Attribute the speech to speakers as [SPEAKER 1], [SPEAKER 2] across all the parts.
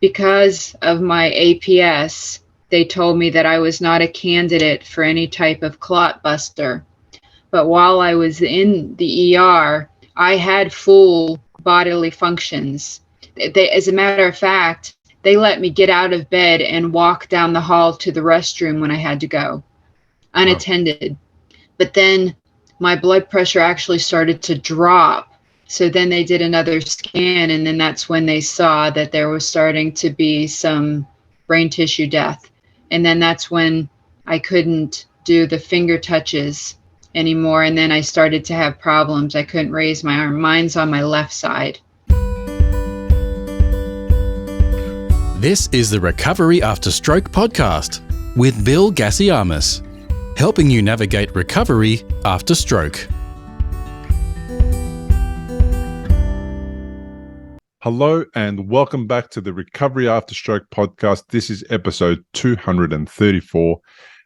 [SPEAKER 1] because of my APS, they told me that I was not a candidate for any type of clot buster. But while I was in the ER, I had full bodily functions. As a matter of fact, they let me get out of bed and walk down the hall to the restroom when I had to go, unattended. But then my blood pressure actually started to drop. So then they did another scan, and then that's when they saw that there was starting to be some brain tissue death. And then that's when I couldn't do the finger touches anymore, and then I started to have problems. I couldn't raise my arm. Mine's on my left side.
[SPEAKER 2] This is the Recovery After Stroke podcast with Bill Gassiamis, helping you navigate recovery after stroke.
[SPEAKER 3] Hello and welcome back to the Recovery After Stroke podcast. This is episode 234.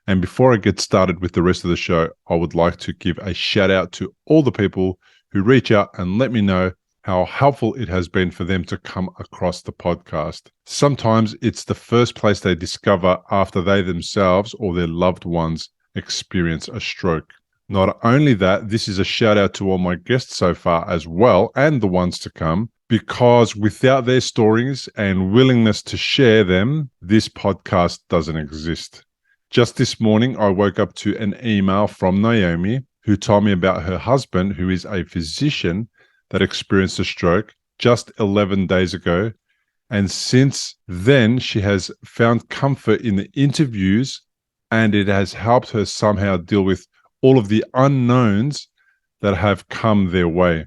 [SPEAKER 3] And before I get started with the rest of the show, I would like to give a shout out to all the people who reach out and let me know how helpful it has been for them to come across the podcast. Sometimes it's the first place they discover after they themselves or their loved ones experience a stroke. Not only that, this is a shout out to all my guests so far as well, and the ones to come, because without their stories and willingness to share them, this podcast doesn't exist. Just this morning, I woke up to an email from Naomi, who told me about her husband, who is a physician, that experienced a stroke just 11 days ago. And since then, she has found comfort in the interviews, and it has helped her somehow deal with all of the unknowns that have come their way.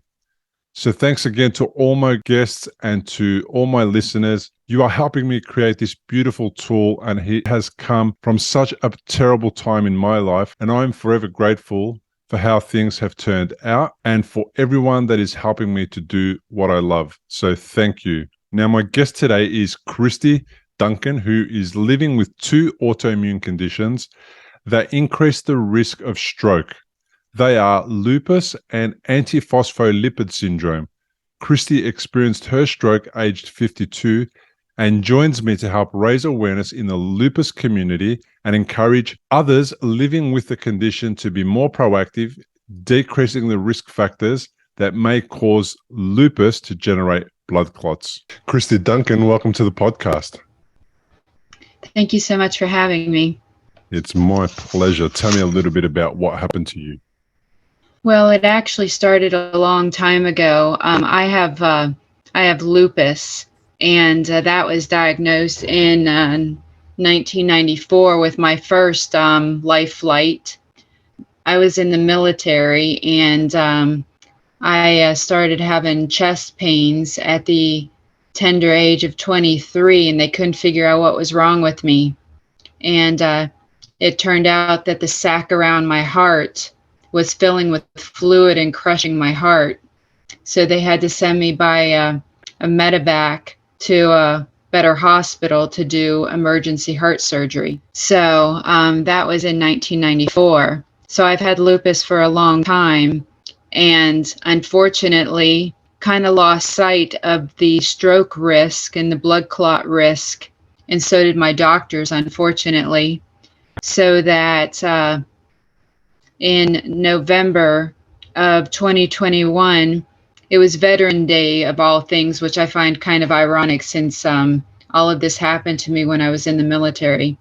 [SPEAKER 3] So thanks again to all my guests and to all my listeners. You are helping me create this beautiful tool, and it has come from such a terrible time in my life, and I'm forever grateful for how things have turned out and for everyone that is helping me to do what I love. So thank you. Now, my guest today is Christy Duncan, who is living with two autoimmune conditions that increase the risk of stroke. They are lupus and antiphospholipid syndrome. Kristy experienced her stroke aged 52 and joins me to help raise awareness in the lupus community and encourage others living with the condition to be more proactive, decreasing the risk factors that may cause lupus to generate blood clots. Christy Duncan, welcome to the podcast.
[SPEAKER 1] Thank you so much for having me.
[SPEAKER 3] It's my pleasure. Tell me a little bit about what happened to you.
[SPEAKER 1] Well, it actually started a long time ago. I have lupus, and that was diagnosed in 1994 with my first life flight. I was in the military, and I started having chest pains at the tender age of 23, and they couldn't figure out what was wrong with me. And it turned out that the sac around my heart was filling with fluid and crushing my heart. So they had to send me by a medevac to a better hospital to do emergency heart surgery. So that was in 1994. So I've had lupus for a long time, and unfortunately kind of lost sight of the stroke risk and the blood clot risk, and so did my doctors, unfortunately. So that in November of 2021, it was Veteran Day of all things, which I find kind of ironic since all of this happened to me when I was in the military.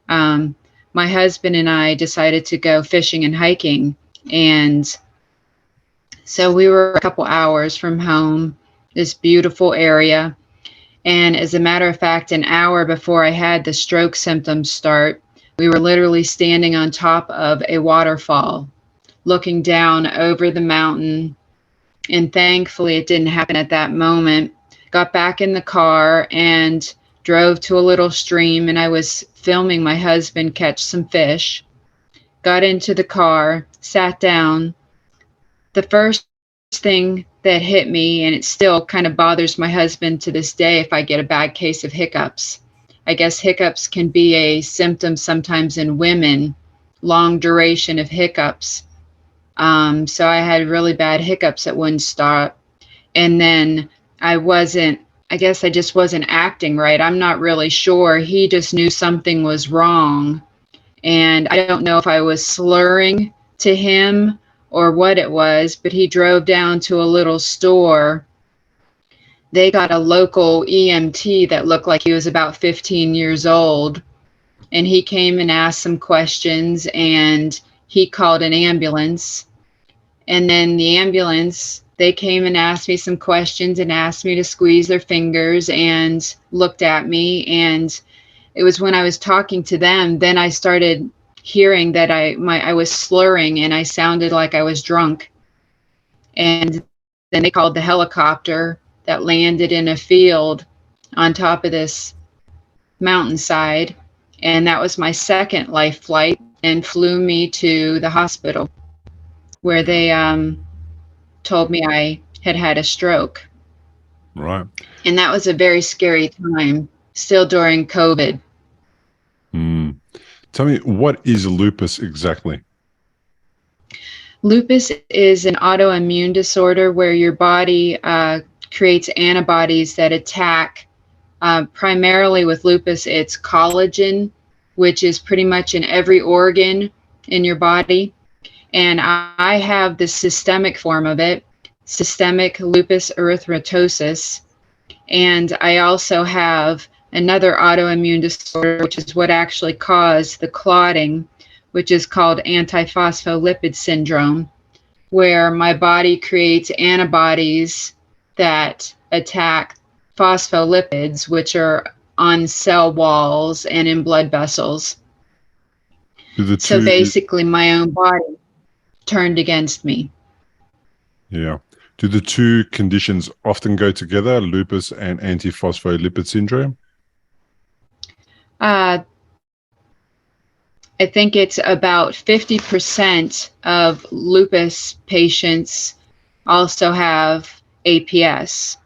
[SPEAKER 1] My husband and I decided to go fishing and hiking, and so we were a couple hours from home, this beautiful area. And as a matter of fact, an hour before I had the stroke symptoms start, we were literally standing on top of a waterfall, looking down over the mountain. And thankfully, it didn't happen at that moment. Got back in the car and drove to a little stream, and I was filming my husband catch some fish. Got into the car, sat down. The first thing that hit me, and it still kind of bothers my husband to this day if I get a bad case of hiccups. I guess hiccups can be a symptom sometimes in women, long duration of hiccups. So I had really bad hiccups that wouldn't stop. And then I wasn't I guess I just wasn't acting right. I'm not really sure. He just knew something was wrong. And I don't know if I was slurring to him or what it was, but he drove down to a little store. They got a local EMT that looked like he was about 15 years old. And he came and asked some questions, and he called an ambulance. And then the ambulance, they came and asked me some questions and asked me to squeeze their fingers and looked at me. And it was when I was talking to them, then I started hearing that I was slurring and I sounded like I was drunk. And then they called the helicopter that landed in a field on top of this mountainside. And that was my second life flight, and flew me to the hospital where they told me I had had a stroke.
[SPEAKER 3] Right.
[SPEAKER 1] And that was a very scary time, still during COVID.
[SPEAKER 3] Tell me, what is lupus exactly?
[SPEAKER 1] Lupus is an autoimmune disorder where your body creates antibodies that attack, primarily with lupus, it's collagen, which is pretty much in every organ in your body. And I have the systemic form of it, systemic lupus erythematosus. And I also have another autoimmune disorder, which is what actually caused the clotting, which is called antiphospholipid syndrome, where my body creates antibodies that attack phospholipids, which are on cell walls and in blood vessels. So basically, my own body turned against me.
[SPEAKER 3] Yeah. Do the two conditions often go together, lupus and antiphospholipid syndrome?
[SPEAKER 1] I think it's about 50% of lupus patients also have APS.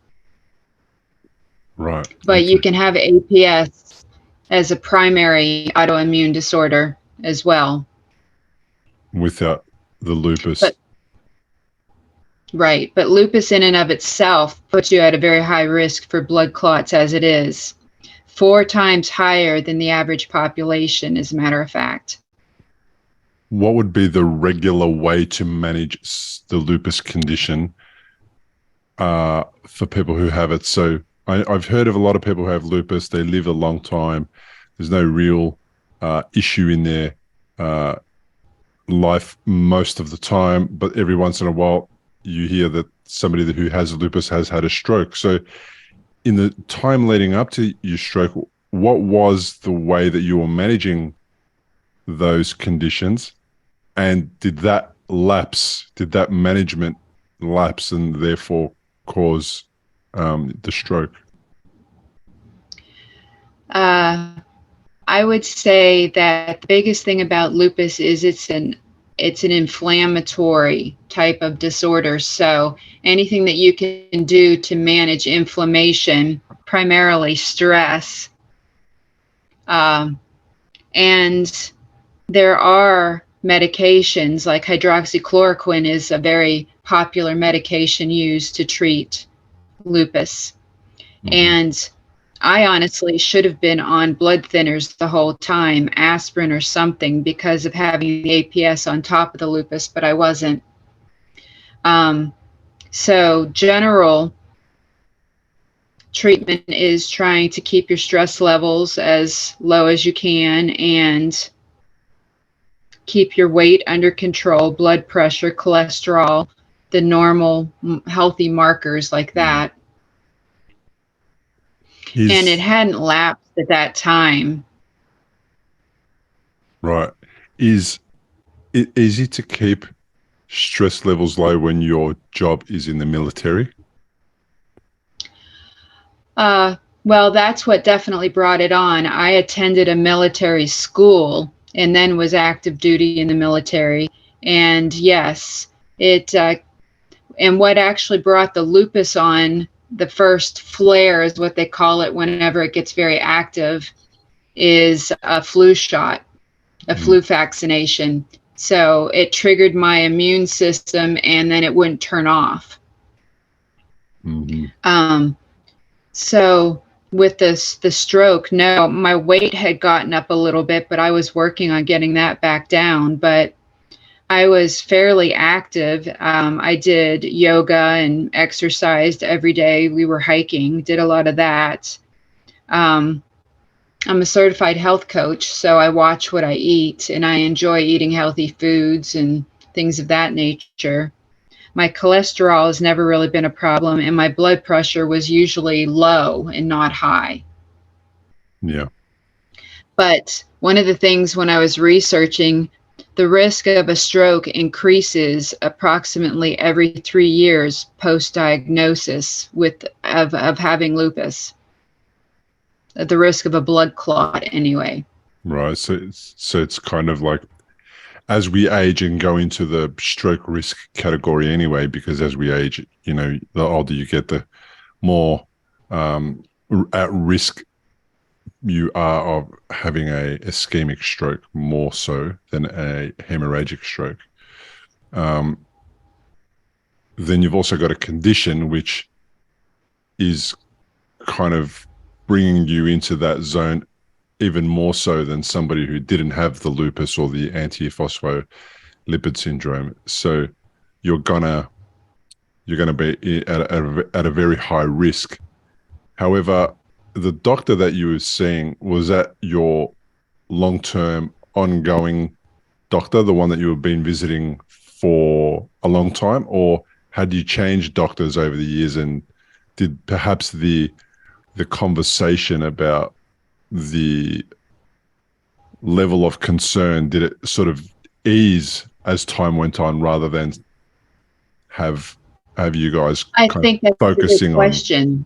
[SPEAKER 3] Right.
[SPEAKER 1] But you can have APS as a primary autoimmune disorder as well.
[SPEAKER 3] Without the lupus.
[SPEAKER 1] Right. But lupus in and of itself puts you at a very high risk for blood clots as it is. 4 times higher than the average population, as a matter of fact.
[SPEAKER 3] What would be the regular way to manage the lupus condition for people who have it? So I've heard of a lot of people who have lupus. They live a long time. There's no real issue in their life most of the time, but every once in a while you hear that somebody who has lupus has had a stroke. So in the time leading up to your stroke, what was the way that you were managing those conditions? And did that management lapse and therefore cause the stroke?
[SPEAKER 1] I would say that the biggest thing about lupus is it's an inflammatory type of disorder. So anything that you can do to manage inflammation, primarily stress, and there are medications like hydroxychloroquine is a very popular medication used to treat lupus. Mm-hmm. And I honestly should have been on blood thinners the whole time, aspirin or something, because of having the APS on top of the lupus, but I wasn't. So general treatment is trying to keep your stress levels as low as you can and keep your weight under control, blood pressure, cholesterol, the normal healthy markers like that. And it hadn't lapsed at that time.
[SPEAKER 3] Right. Is it easy to keep stress levels low when your job is in the military?
[SPEAKER 1] Well, that's what definitely brought it on. I attended a military school and then was active duty in the military. And yes, and what actually brought the lupus on, the first flare is what they call it whenever it gets very active, is a flu shot, a flu vaccination. So it triggered my immune system and then it wouldn't turn off. So with the stroke, no, my weight had gotten up a little bit, but I was working on getting that back down. But I was fairly active. I did yoga and exercised every day. We were hiking, did a lot of that. I'm a certified health coach, so I watch what I eat, and I enjoy eating healthy foods and things of that nature. My cholesterol has never really been a problem, and my blood pressure was usually low and not high.
[SPEAKER 3] Yeah.
[SPEAKER 1] But one of the things when I was researching, the risk of a stroke increases approximately every 3 years post-diagnosis of having lupus. The risk of a blood clot, anyway.
[SPEAKER 3] Right. So it's kind of like as we age and go into the stroke risk category anyway, because as we age, the older you get, the more at risk you are of having a ischemic stroke, more so than a hemorrhagic stroke. Then you've also got a condition which is kind of bringing you into that zone even more so than somebody who didn't have the lupus or the antiphospholipid syndrome. So you're gonna be at a very high risk. However, the doctor that you were seeing, was that your long-term ongoing doctor, the one that you have been visiting for a long time, or had you changed doctors over the years, and did perhaps the conversation about the level of concern, did it sort of ease as time went on rather than have you guys
[SPEAKER 1] think that's
[SPEAKER 3] focusing
[SPEAKER 1] a good question.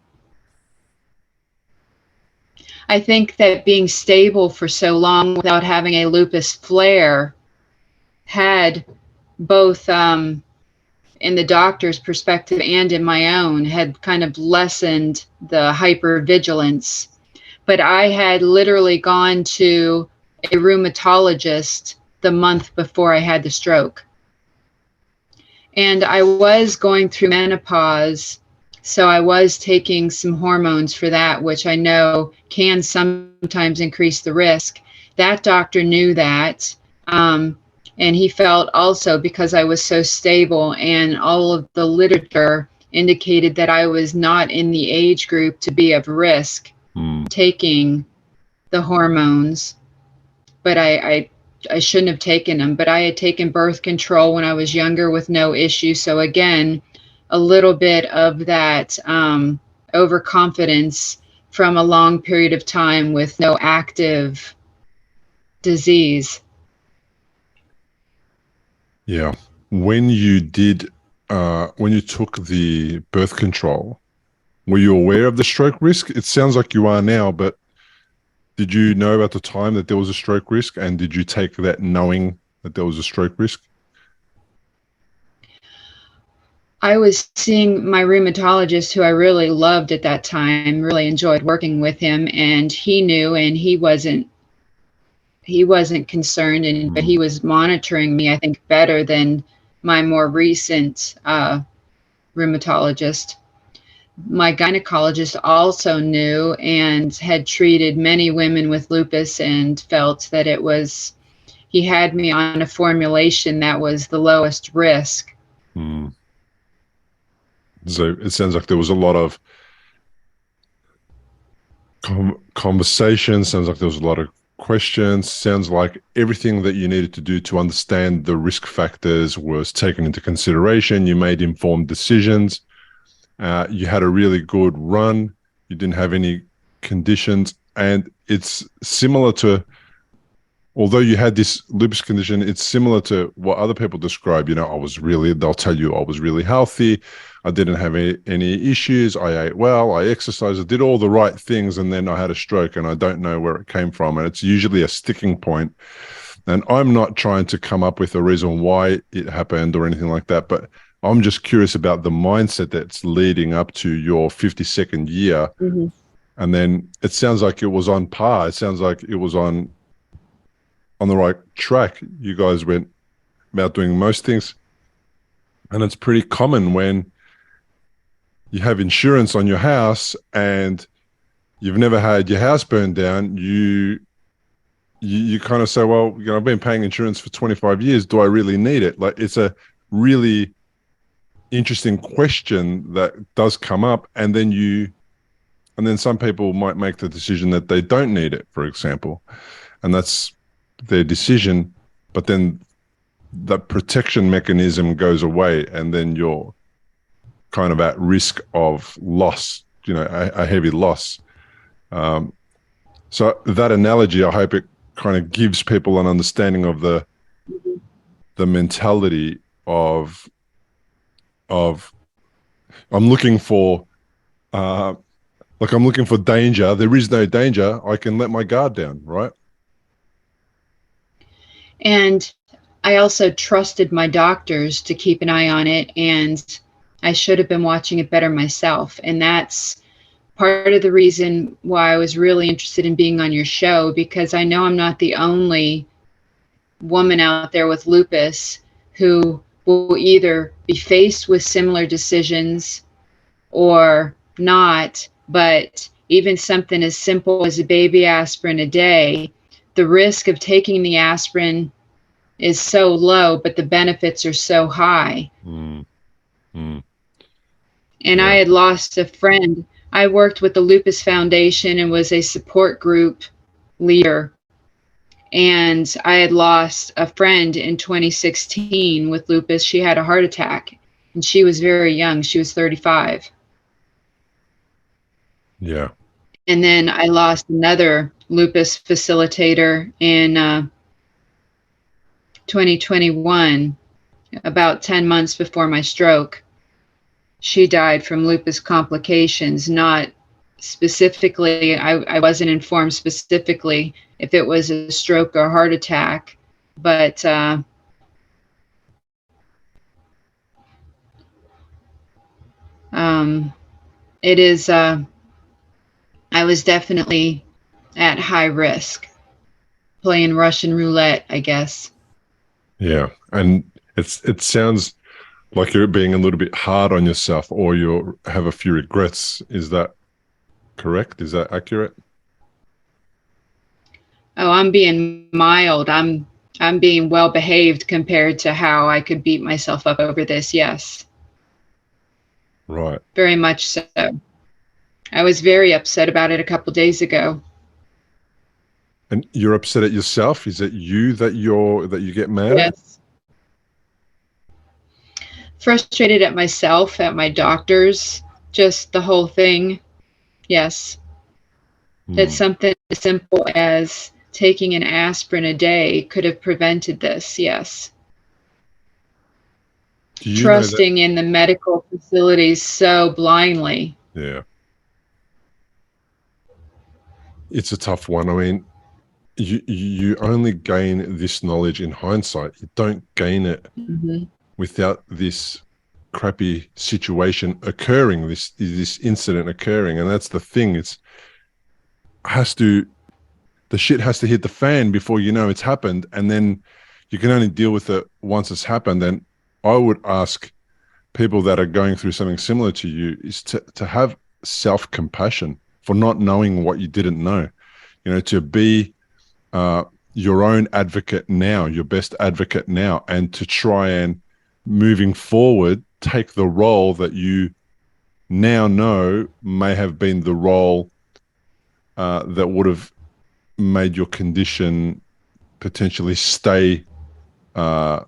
[SPEAKER 1] I think that being stable for so long without having a lupus flare had both in the doctor's perspective and in my own had kind of lessened the hypervigilance. But I had literally gone to a rheumatologist the month before I had the stroke. And I was going through menopause, so I was taking some hormones for that, which I know can sometimes increase the risk. That doctor knew that. And he felt also, because I was so stable and all of the literature indicated that I was not in the age group to be of risk taking the hormones, but I shouldn't have taken them. But I had taken birth control when I was younger with no issue. So again, a little bit of that overconfidence from a long period of time with no active disease.
[SPEAKER 3] Yeah. When you took the birth control, were you aware of the stroke risk? It sounds like you are now, but did you know at the time that there was a stroke risk, and did you take that knowing that there was a stroke risk?
[SPEAKER 1] I was seeing my rheumatologist, who I really loved at that time, really enjoyed working with him, and he knew, and he wasn't concerned, but he was monitoring me, I think, better than my more recent rheumatologist. My gynecologist also knew and had treated many women with lupus and felt that he had me on a formulation that was the lowest risk.
[SPEAKER 3] So it sounds like there was a lot of conversation, sounds like there was a lot of questions, sounds like everything that you needed to do to understand the risk factors was taken into consideration. You made informed decisions. You had a really good run. You didn't have any conditions. And it's similar to, although you had this lupus condition, it's similar to what other people describe. They'll tell you I was really healthy. I didn't have any issues. I ate well, I exercised, I did all the right things, and then I had a stroke, and I don't know where it came from. And it's usually a sticking point. And I'm not trying to come up with a reason why it happened or anything like that, but I'm just curious about the mindset that's leading up to your 52nd year.
[SPEAKER 1] Mm-hmm.
[SPEAKER 3] And then it sounds like it was on par. It sounds like it was on the right track. You guys went about doing most things. And it's pretty common when you have insurance on your house and you've never had your house burned down, you kind of say, well, I've been paying insurance for 25 years. Do I really need it? Like, it's a really interesting question that does come up. And then some people might make the decision that they don't need it, for example, and that's their decision. But then that protection mechanism goes away, and then you're kind of at risk of loss, a heavy loss. So that analogy, I hope it kind of gives people an understanding of the mentality of I'm looking for I'm looking for danger. There is no danger. I can let my guard down, right?
[SPEAKER 1] And I also trusted my doctors to keep an eye on it, and I should have been watching it better myself. And that's part of the reason why I was really interested in being on your show, because I know I'm not the only woman out there with lupus who will either be faced with similar decisions or not. But even something as simple as a baby aspirin a day, the risk of taking the aspirin is so low, but the benefits are so high. And
[SPEAKER 3] Yeah.
[SPEAKER 1] I had lost a friend. I worked with the Lupus Foundation and was a support group leader. And I had lost a friend in 2016 with lupus. She had a heart attack, and she was very young. She was 35.
[SPEAKER 3] Yeah.
[SPEAKER 1] And then I lost another lupus facilitator in 2021, about 10 months before my stroke. She died from lupus complications, not specifically, I wasn't informed specifically if it was a stroke or heart attack, but it is, I was definitely at high risk, playing Russian roulette, I guess.
[SPEAKER 3] Yeah. And it sounds like you're being a little bit hard on yourself, or you have a few regrets. Is that correct? Is that accurate?
[SPEAKER 1] Oh, I'm being mild. I'm being well behaved compared to how I could beat myself up over this. Yes.
[SPEAKER 3] Right.
[SPEAKER 1] Very much so. I was very upset about it a couple days ago.
[SPEAKER 3] And you're upset at yourself? Is it you that you get mad at?
[SPEAKER 1] Yes. Frustrated at myself, at my doctors, just the whole thing. Yes. That something as simple as taking an aspirin a day could have prevented this. Yes. Trusting in the medical facilities so blindly.
[SPEAKER 3] Yeah. It's a tough one. I mean, you only gain this knowledge in hindsight. You don't gain it without this crappy situation occurring, this incident occurring. And that's the thing. The shit has to hit the fan before you know it's happened. And then you can only deal with it once it's happened. And I would ask people that are going through something similar to you is to have self-compassion for not knowing what you didn't know, to be your own advocate now, your best advocate now, and to try and moving forward, take the role that you now know may have been the role that would have made your condition potentially stay calm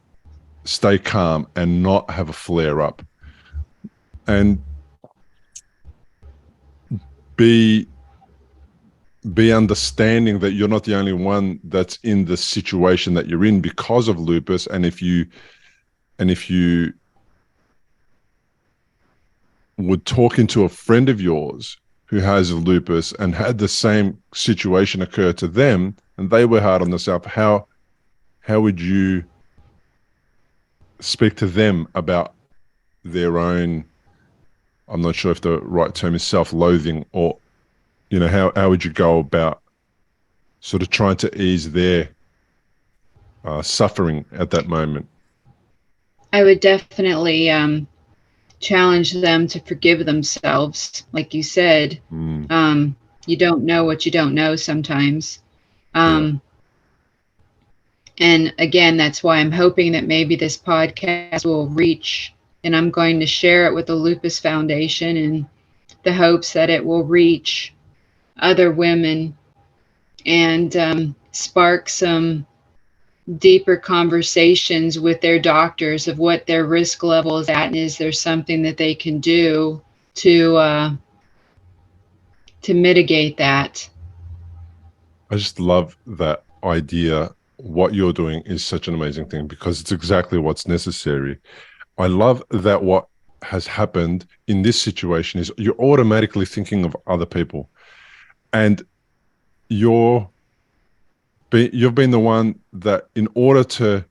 [SPEAKER 3] and not have a flare up, and be understanding that you're not the only one that's in the situation that you're in because of lupus. And if you would talk into a friend of yours who has lupus and had the same situation occur to them, and they were hard on themselves, how would you speak to them about their own, I'm not sure if the right term is self-loathing, or how would you go about sort of trying to ease their suffering at that moment?
[SPEAKER 1] I would definitely challenge them to forgive themselves. Like you said, you don't know what you don't know sometimes. And again, that's why I'm hoping that maybe this podcast will reach, and I'm going to share it with the Lupus Foundation in the hopes that it will reach other women and spark some deeper conversations with their doctors of what their risk level is at, and is there something that they can do to mitigate that.
[SPEAKER 3] I just love that idea. What you're doing is such an amazing thing because it's exactly what's necessary. I love that what has happened in this situation is you're automatically thinking of other people, and you've been the one that, in order to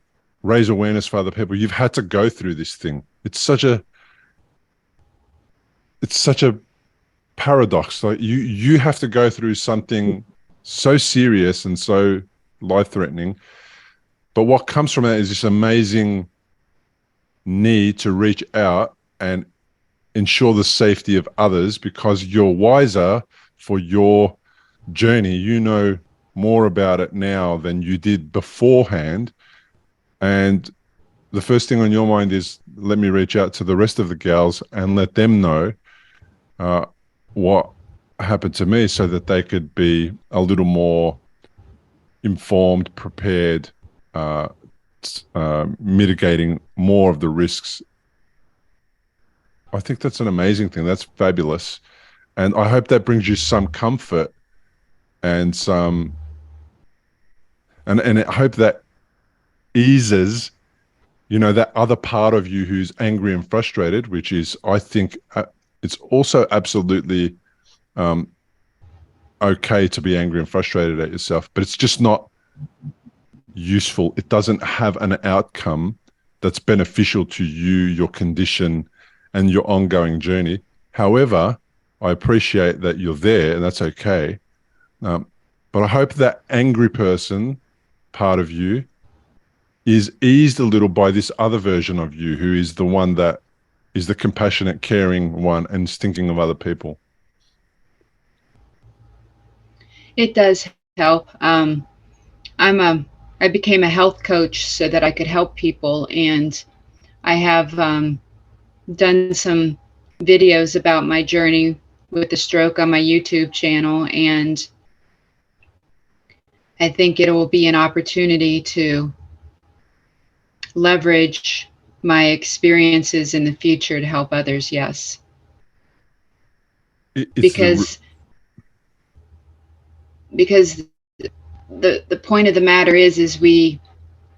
[SPEAKER 3] raise awareness for other people, you've had to go through this thing. It's such a paradox. Like you have to go through something so serious and so life-threatening, but what comes from that is this amazing need to reach out and ensure the safety of others because you're wiser for your journey. You know more about it now than you did beforehand, and the first thing on your mind is, let me reach out to the rest of the gals and let them know what happened to me so that they could be a little more informed, prepared, mitigating more of the risks. I think that's an amazing thing. That's fabulous. And I hope that brings you some comfort and some, and I hope that eases, you know, that other part of you who's angry and frustrated, which is, I think it's also absolutely okay to be angry and frustrated at yourself, but it's just not useful. It doesn't have an outcome that's beneficial to you, your condition, and your ongoing journey. However, I appreciate that you're there, and that's okay. But I hope that angry person part of you is eased a little by this other version of you, who is the one that is the compassionate, caring one and is thinking of other people.
[SPEAKER 1] It does help. I became a health coach so that I could help people, and I have done some videos about my journey with the stroke on my YouTube channel, and I think it will be an opportunity to leverage my experiences in the future to help others. Yes. Because the point of the matter is we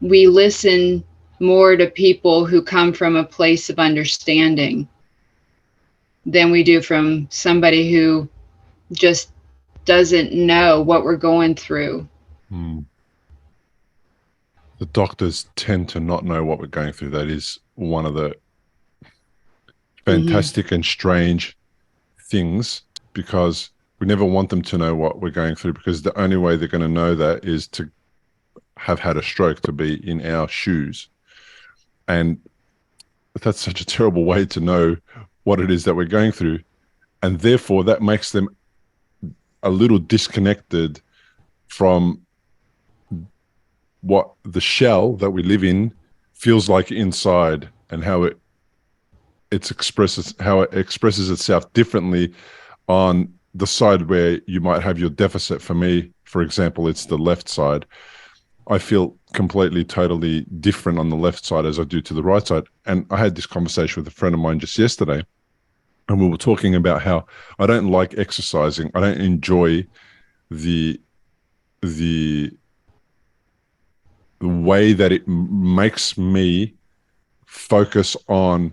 [SPEAKER 1] listen more to people who come from a place of understanding than we do from somebody who just doesn't know what we're going through.
[SPEAKER 3] The doctors tend to not know what we're going through. That is one of the fantastic and strange things, because we never want them to know what we're going through, because the only way they're going to know that is to have had a stroke, to be in our shoes. And that's such a terrible way to know what it is that we're going through. And therefore, that makes them a little disconnected from what the shell that we live in feels like inside, and how it expresses itself differently on the side where you might have your deficit. For me, for example, it's the left side. I feel completely, totally different on the left side as I do to the right side. And I had this conversation with a friend of mine just yesterday, and we were talking about how I don't like exercising. I don't enjoy the way that it makes me focus on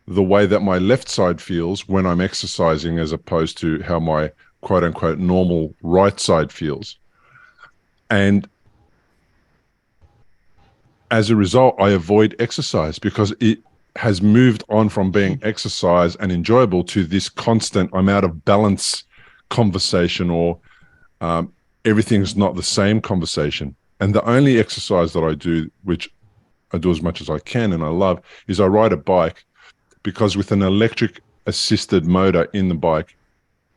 [SPEAKER 3] the way that my left side feels when I'm exercising, as opposed to how my quote unquote normal right side feels. And as a result, I avoid exercise because it has moved on from being exercise and enjoyable to this constant I'm out of balance conversation, or everything's not the same conversation. And the only exercise that I do, which I do as much as I can and I love, is I ride a bike. because with an electric assisted motor in the bike,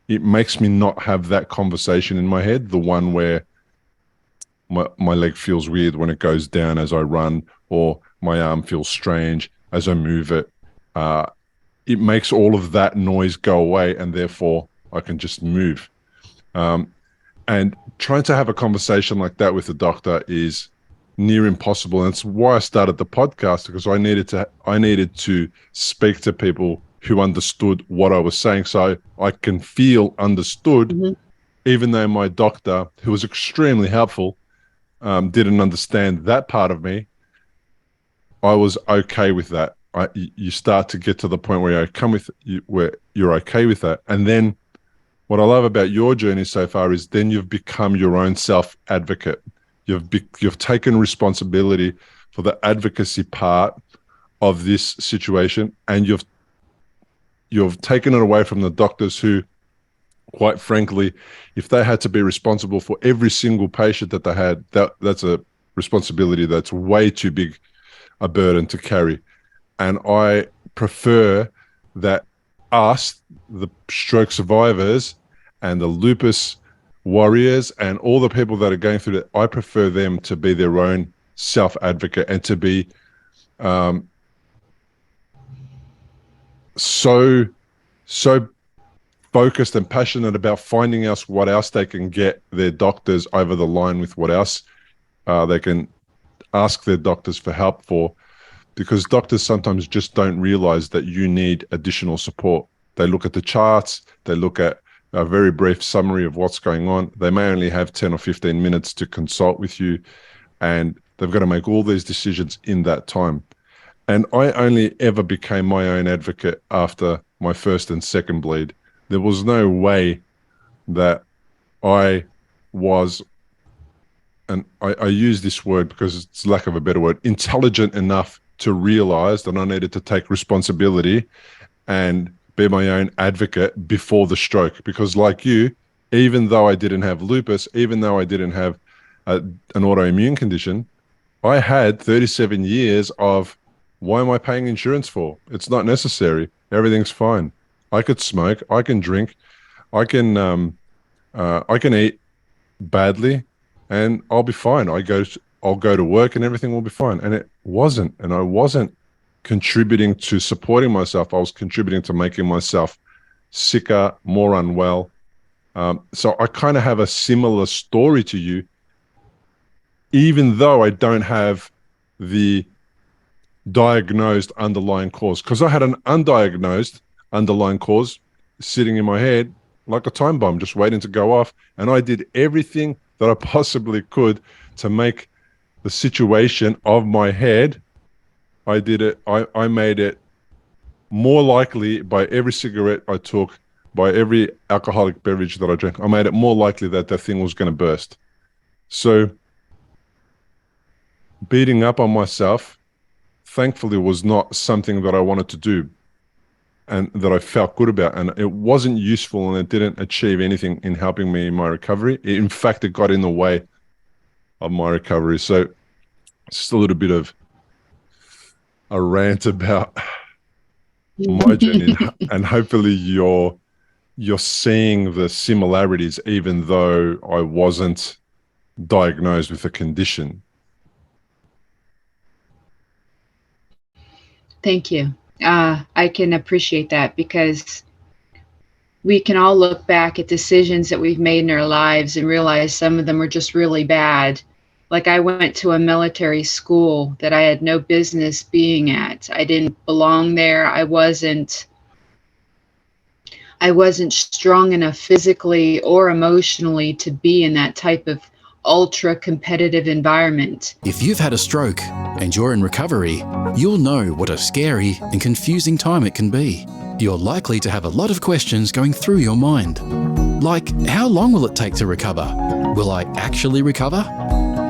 [SPEAKER 3] it makes me not have that conversation in my head, the one where my leg feels weird when it goes down as I run, or my arm feels strange as I move it. It makes all of that noise go away, and therefore I can just move. And trying to have a conversation like that with the doctor is near impossible. And it's why I started the podcast, because I needed to speak to people who understood what I was saying, so I can feel understood, even though my doctor, who was extremely helpful, didn't understand that part of me. I was okay with that. You start to get to the point where you're okay with that. And then what I love about your journey so far is then you've become your own self-advocate. You've taken responsibility for the advocacy part of this situation, and you've taken it away from the doctors who, quite frankly, if they had to be responsible for every single patient that they had, that's a responsibility that's way too big a burden to carry. And I prefer that us, the stroke survivors and the lupus warriors and all the people that are going through that, I prefer them to be their own self-advocate and to be so focused and passionate about finding out what else they can get their doctors over the line with, what else they can ask their doctors for help for, because doctors sometimes just don't realize that you need additional support. They look at the charts, they look at a very brief summary of what's going on. They may only have 10 or 15 minutes to consult with you, and they've got to make all these decisions in that time. And I only ever became my own advocate after my first and second bleed. There was no way that I was, and I use this word because it's lack of a better word, intelligent enough to realize that I needed to take responsibility and be my own advocate before the stroke. Because like you, even though I didn't have lupus, even though I didn't have an autoimmune condition, I had 37 years of, why am I paying insurance for? It's not necessary. Everything's fine. I could smoke. I can drink. I can eat badly, and I'll be fine. I'll go to work, and everything will be fine. And it wasn't. And I wasn't contributing to supporting myself. I was contributing to making myself sicker, more unwell. So I kind of have a similar story to you, even though I don't have the diagnosed underlying cause, because I had an undiagnosed underlying cause sitting in my head like a time bomb, just waiting to go off. And I did everything that I possibly could to make the situation of my head, I made it more likely by every cigarette I took, by every alcoholic beverage that I drank, I made it more likely that that thing was going to burst. So beating up on myself, thankfully, was not something that I wanted to do and that I felt good about. And it wasn't useful, and it didn't achieve anything in helping me in my recovery. In fact, it got in the way of my recovery. So just a little bit of a rant about my journey, and hopefully you're seeing the similarities, even though I wasn't diagnosed with a condition.
[SPEAKER 1] Thank you. I can appreciate that, because we can all look back at decisions that we've made in our lives and realize some of them were just really bad. Like, I went to a military school that I had no business being at. I didn't belong there. I wasn't strong enough physically or emotionally to be in that type of ultra competitive environment.
[SPEAKER 2] If you've had a stroke and you're in recovery, you'll know what a scary and confusing time it can be. You're likely to have a lot of questions going through your mind. Like, how long will it take to recover? Will I actually recover?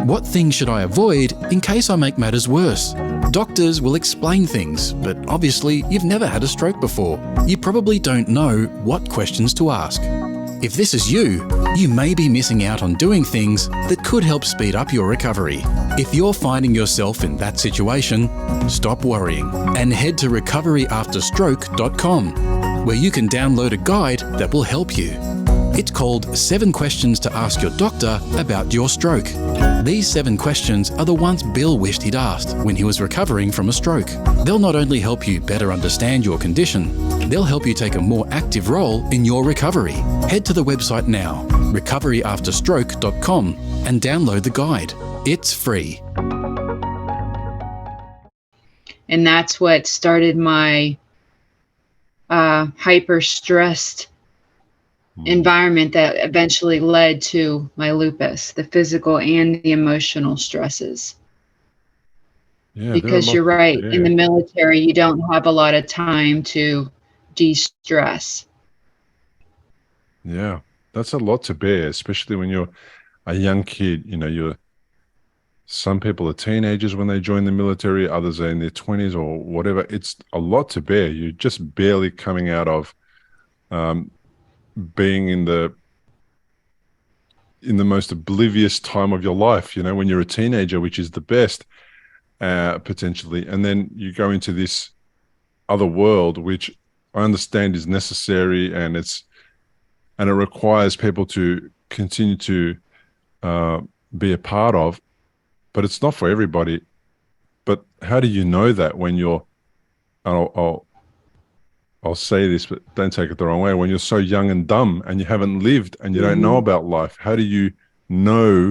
[SPEAKER 2] What things should I avoid in case I make matters worse? Doctors will explain things, but obviously you've never had a stroke before. You probably don't know what questions to ask. If this is you, you may be missing out on doing things that could help speed up your recovery. If you're finding yourself in that situation, stop worrying and head to recoveryafterstroke.com, where you can download a guide that will help you. It's called 7 Questions to Ask Your Doctor About Your Stroke. These 7 questions are the ones Bill wished he'd asked when he was recovering from a stroke. They'll not only help you better understand your condition, they'll help you take a more active role in your recovery. Head to the website now, recoveryafterstroke.com, and download the guide. It's free.
[SPEAKER 1] And that's what started my hyper-stressed environment that eventually led to my lupus, the physical and the emotional stresses.
[SPEAKER 3] Yeah,
[SPEAKER 1] because you're right, in the military, you don't have a lot of time to de-stress.
[SPEAKER 3] Yeah, that's a lot to bear, especially when you're a young kid. You know, some people are teenagers when they join the military, others are in their 20s or whatever. It's a lot to bear. You're just barely coming out of being in the most oblivious time of your life, you know, when you're a teenager, which is the best, potentially. And then you go into this other world, which I understand is necessary, and it requires people to continue to be a part of, but it's not for everybody. But how do you know that when you're, I'll say this, but don't take it the wrong way, when you're so young and dumb and you haven't lived and you don't know about life? How do you know?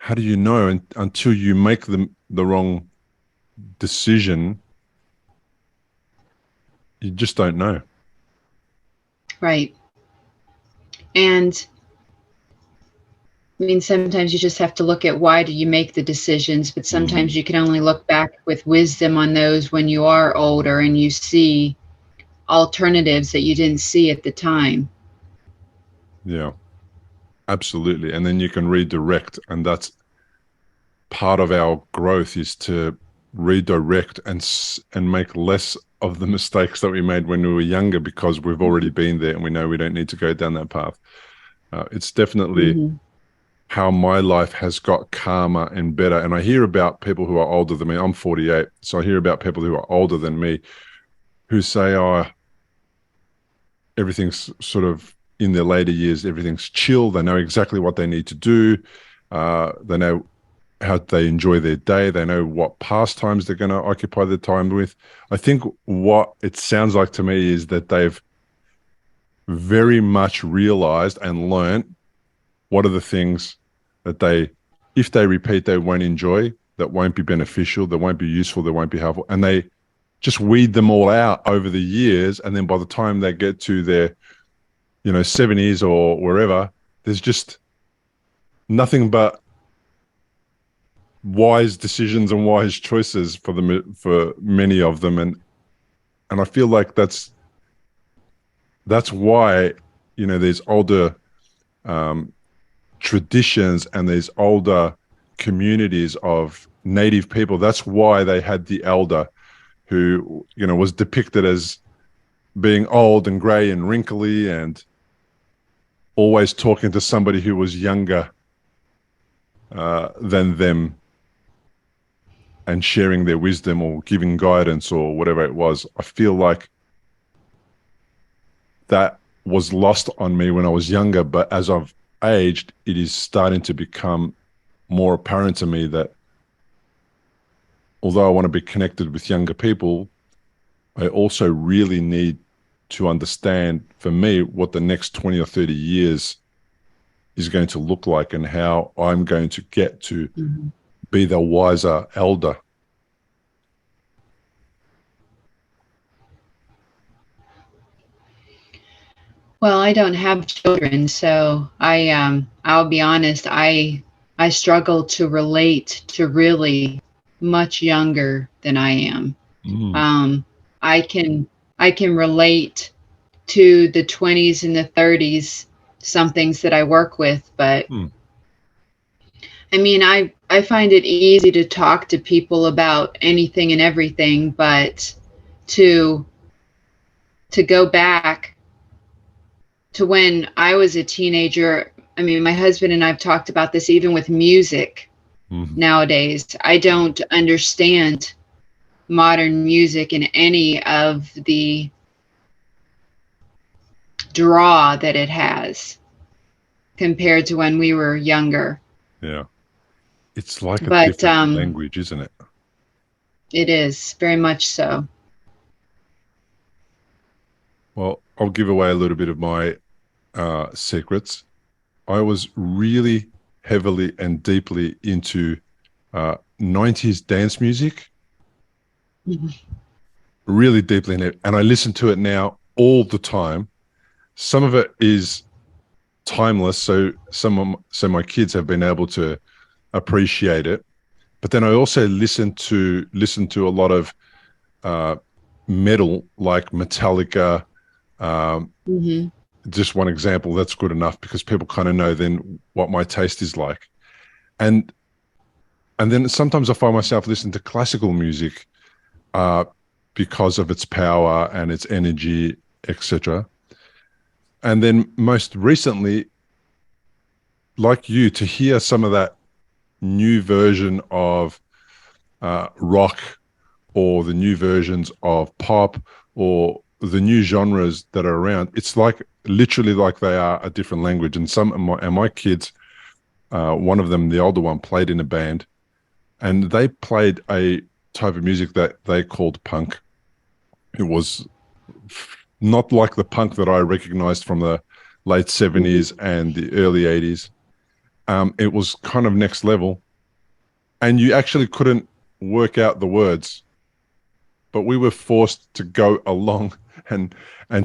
[SPEAKER 3] Until you make the wrong decision, you just don't know.
[SPEAKER 1] Right. And I mean, sometimes you just have to look at why do you make the decisions, but sometimes you can only look back with wisdom on those when you are older and you see alternatives that you didn't see at the time.
[SPEAKER 3] Yeah, absolutely. And then you can redirect, and that's part of our growth, is to redirect and make less of the mistakes that we made when we were younger, because we've already been there and we know we don't need to go down that path. It's definitely how my life has got calmer and better. And I hear about people who are older than me. I'm 48, so I hear about people who are older than me who say, oh, everything's sort of, in their later years, everything's chill. They know exactly what they need to do. They know how they enjoy their day. They know what pastimes they're going to occupy their time with. I think what it sounds like to me is that they've very much realized and learned what are the things that if they repeat, they won't enjoy, that won't be beneficial, that won't be useful, that won't be helpful. And they just weed them all out over the years. And then by the time they get to their, 70s or wherever, there's just nothing but wise decisions and wise choices for many of them. And I feel like that's why, these older traditions and these older communities of Native people, that's why they had the elder who, was depicted as being old and grey and wrinkly and always talking to somebody who was younger than them and sharing their wisdom or giving guidance or whatever it was. I feel like that was lost on me when I was younger, but as I've aged, it is starting to become more apparent to me that although I want to be connected with younger people, I also really need to understand, for me, what the next 20 or 30 years is going to look like and how I'm going to get to be the wiser elder.
[SPEAKER 1] Well, I don't have children, so I'll be honest, I struggle to relate to really much younger than I am. I can relate to the 20s and the 30s, some things that I work with, but I mean, I find it easy to talk to people about anything and everything, but to go back to when I was a teenager, I mean, my husband and I have talked about this, even with music. nowadays. I don't understand modern music in any of the draw that it has compared to when we were younger.
[SPEAKER 3] Yeah. It's like a
[SPEAKER 1] But
[SPEAKER 3] different language, isn't it?
[SPEAKER 1] it is very much so.
[SPEAKER 3] Well, I'll give away a little bit of my secrets. I was really heavily and deeply into 90s dance music, really deeply in it. And I listen to it now all the time. Some of it is timeless, so my kids have been able to appreciate it. But then I also listen to a lot of metal, like Metallica. Just one example, that's good enough because people kind of know then what my taste is like. And then sometimes I find myself listening to classical music because of its power and its energy, etc. And then most recently, like you, to hear some of that new version of rock, or the new versions of pop, or the new genres that are around, it's like literally like they are a different language. And my kids, one of them, the older one, played in a band, and they played a type of music that they called punk. It was not like the punk that I recognized from the late 70s and the early 80s. It was kind of next level, and you actually couldn't work out the words, but we were forced to go along and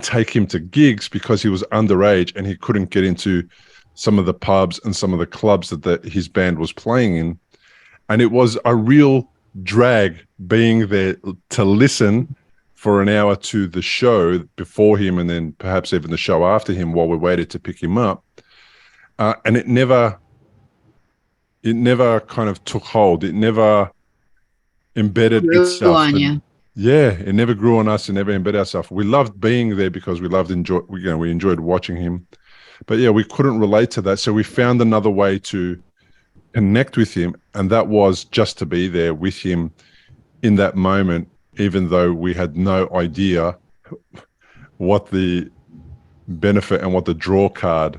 [SPEAKER 3] take him to gigs because he was underage and he couldn't get into some of the pubs and some of the clubs that his band was playing in. And it was a real drag being there to listen for an hour to the show before him, and then perhaps even the show after him while we waited to pick him up. And it never kind of took hold. It never embedded itself.
[SPEAKER 1] On you.
[SPEAKER 3] Yeah, it never grew on us. It never embedded ourselves. We loved being there because we enjoyed watching him. But yeah, we couldn't relate to that. So we found another way to connect with him, and that was just to be there with him in that moment, even though we had no idea what the benefit and what the draw card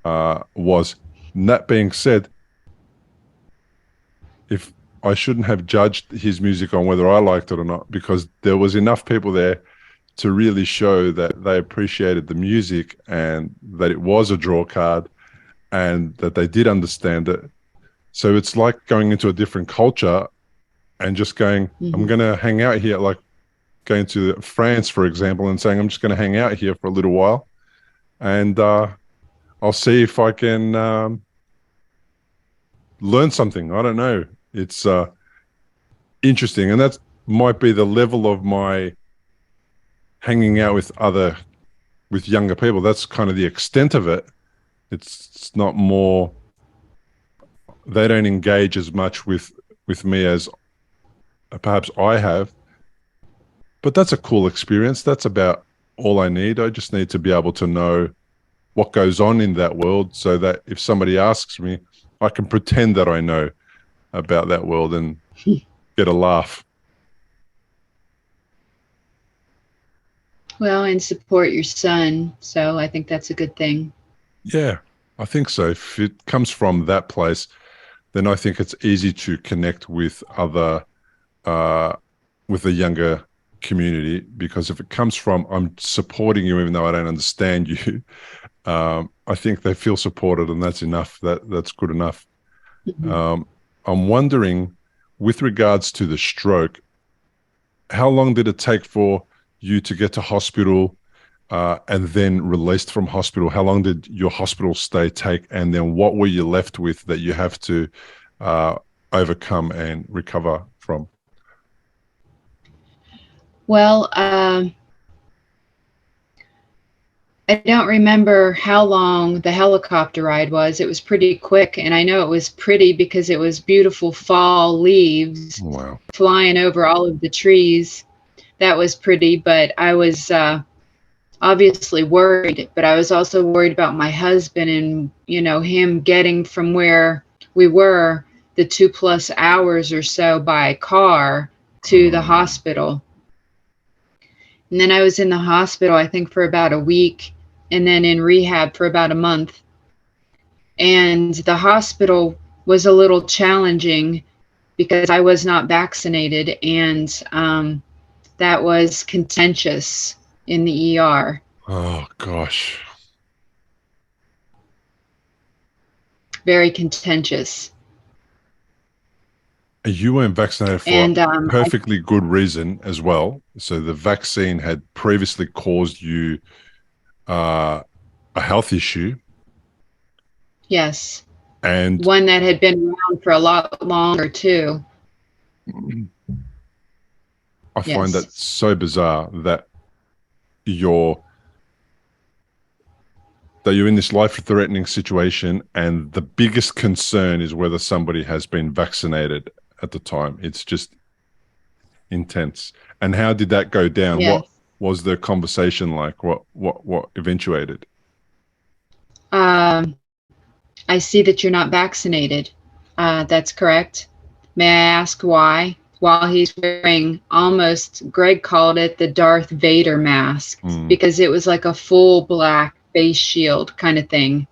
[SPEAKER 3] was. And that being said, if I shouldn't have judged his music on whether I liked it or not, because there was enough people there to really show that they appreciated the music and that it was a draw card and that they did understand it. So it's like going into a different culture and just going, I'm going to hang out here, like going to France, for example, and saying, I'm just going to hang out here for a little while, and I'll see if I can learn something. I don't know. It's interesting, and that might be the level of my hanging out with younger people. That's kind of the extent of it. It's not more. They don't engage as much with me as perhaps I have, but that's a cool experience. That's about all I need. I just need to be able to know what goes on in that world, so that if somebody asks me, I can pretend that I know about that world and get a laugh.
[SPEAKER 1] Well, and support your son. So I think that's a good thing.
[SPEAKER 3] Yeah, I think so. If it comes from that place, then I think it's easy to connect with with the younger community, because if it comes from, I'm supporting you even though I don't understand you, I think they feel supported, and that's enough. That's good enough. I'm wondering, with regards to the stroke, how long did it take for you to get to hospital and then released from hospital? How long did your hospital stay take? And then what were you left with that you have to overcome and recover from?
[SPEAKER 1] Well, I don't remember how long the helicopter ride was. It was pretty quick, and I know it was pretty because it was beautiful fall leaves flying over all of the trees. That was pretty, but I was obviously worried, but I was also worried about my husband and, him getting from where we were the 2+ hours or so by car to the hospital. And then I was in the hospital, I think, for about a week, and then in rehab for about a month. And the hospital was a little challenging because I was not vaccinated, and that was contentious in the ER.
[SPEAKER 3] Oh, gosh.
[SPEAKER 1] Very contentious.
[SPEAKER 3] You weren't vaccinated for
[SPEAKER 1] And
[SPEAKER 3] a perfectly good reason as well. So the vaccine had previously caused you a health issue.
[SPEAKER 1] Yes.
[SPEAKER 3] And
[SPEAKER 1] one that had been around for a lot longer too.
[SPEAKER 3] I
[SPEAKER 1] Yes.
[SPEAKER 3] find that so bizarre that you're in this life-threatening situation, and the biggest concern is whether somebody has been vaccinated at the time. It's just intense. And how did that go down?
[SPEAKER 1] Yes.
[SPEAKER 3] What was the conversation like? What eventuated?
[SPEAKER 1] I see that you're not vaccinated. That's correct. May I ask why? While he's wearing almost, Greg called it the Darth Vader mask, because it was like a full black face shield kind of thing.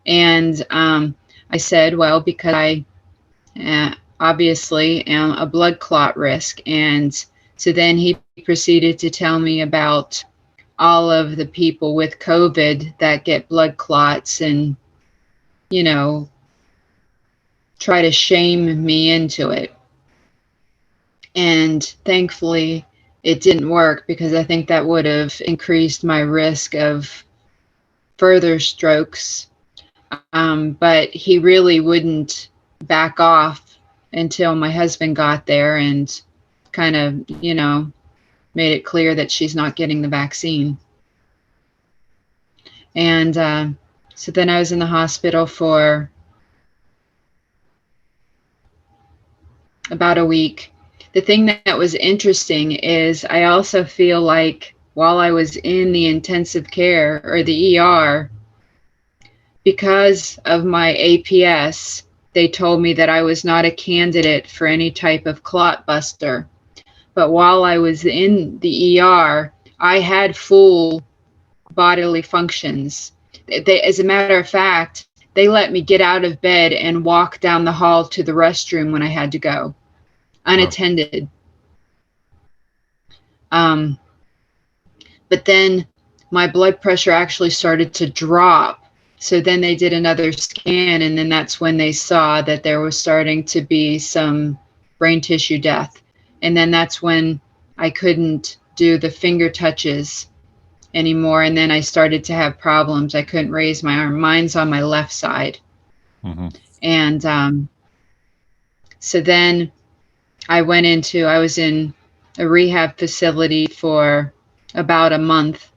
[SPEAKER 1] And I said, well, because I obviously am a blood clot risk. And so then he proceeded to tell me about all of the people with COVID that get blood clots and, you know, try to shame me into it. And thankfully, it didn't work, because I think that would have increased my risk of further strokes. But he really wouldn't back off until my husband got there and kind of, you know, made it clear that she's not getting the vaccine. And so then I was in the hospital for about a week. The thing that was interesting is I also feel like while I was in the intensive care or the ER, because of my APS, they told me that I was not a candidate for any type of clot buster. But while I was in the ER, I had full bodily functions. As a matter of fact, they let me get out of bed and walk down the hall to the restroom when I had to go, unattended. Wow. But then my blood pressure actually started to drop. So then they did another scan, and then that's when they saw that there was starting to be some brain tissue death. And then that's when I couldn't do the finger touches anymore, and then I started to have problems. I couldn't raise my arm. Mine's on my left side. And so then I was in a rehab facility for about a month,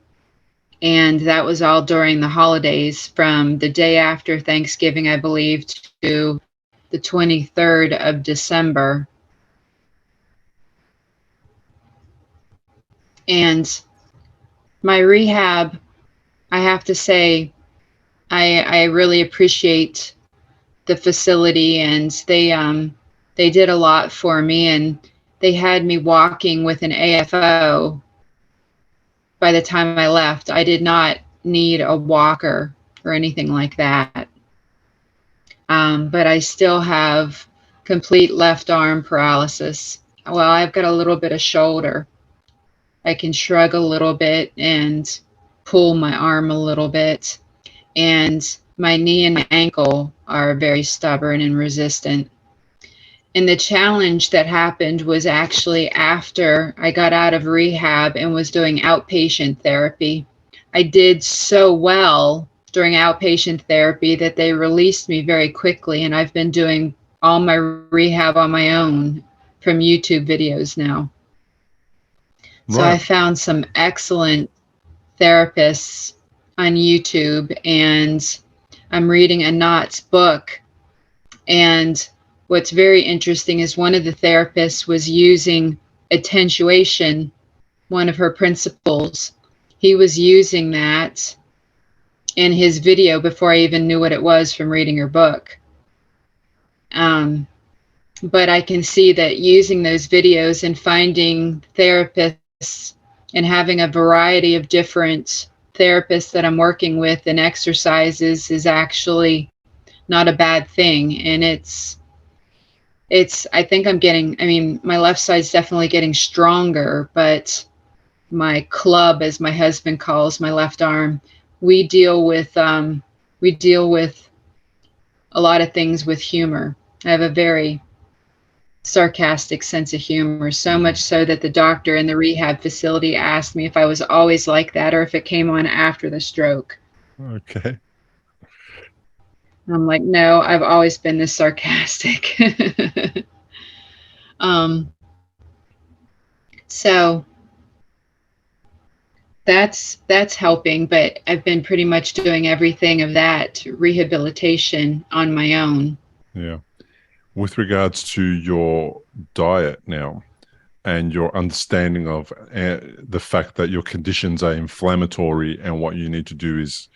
[SPEAKER 1] and that was all during the holidays, from the day after Thanksgiving, I believe, to the 23rd of December. And my rehab, I have to say, I really appreciate the facility, and they did a lot for me, and they had me walking with an AFO by the time I left. I did not need a walker or anything like that. But I still have complete left arm paralysis. Well, I've got a little bit of shoulder. I can shrug a little bit and pull my arm a little bit. And my knee and my ankle are very stubborn and resistant. And the challenge that happened was actually after I got out of rehab and was doing outpatient therapy. I did so well during outpatient therapy that they released me very quickly, and I've been doing all my rehab on my own from YouTube videos now. Right. So I found some excellent therapists on YouTube, and I'm reading Anat's book. And what's very interesting is one of the therapists was using attenuation, one of her principles. He was using that in his video before I even knew what it was from reading her book. but I can see that using those videos and finding therapists and having a variety of different therapists that I'm working with and exercises is actually not a bad thing. And I think my left side's definitely getting stronger, but my club, as my husband calls my left arm, we deal with a lot of things with humor. I have a very sarcastic sense of humor, so much so that the doctor in the rehab facility asked me if I was always like that or if it came on after the stroke.
[SPEAKER 3] Okay.
[SPEAKER 1] I'm like, no, I've always been this sarcastic. So that's helping, but I've been pretty much doing everything of that rehabilitation on my own.
[SPEAKER 3] Yeah. With regards to your diet now and your understanding of the fact that your conditions are inflammatory and what you need to do is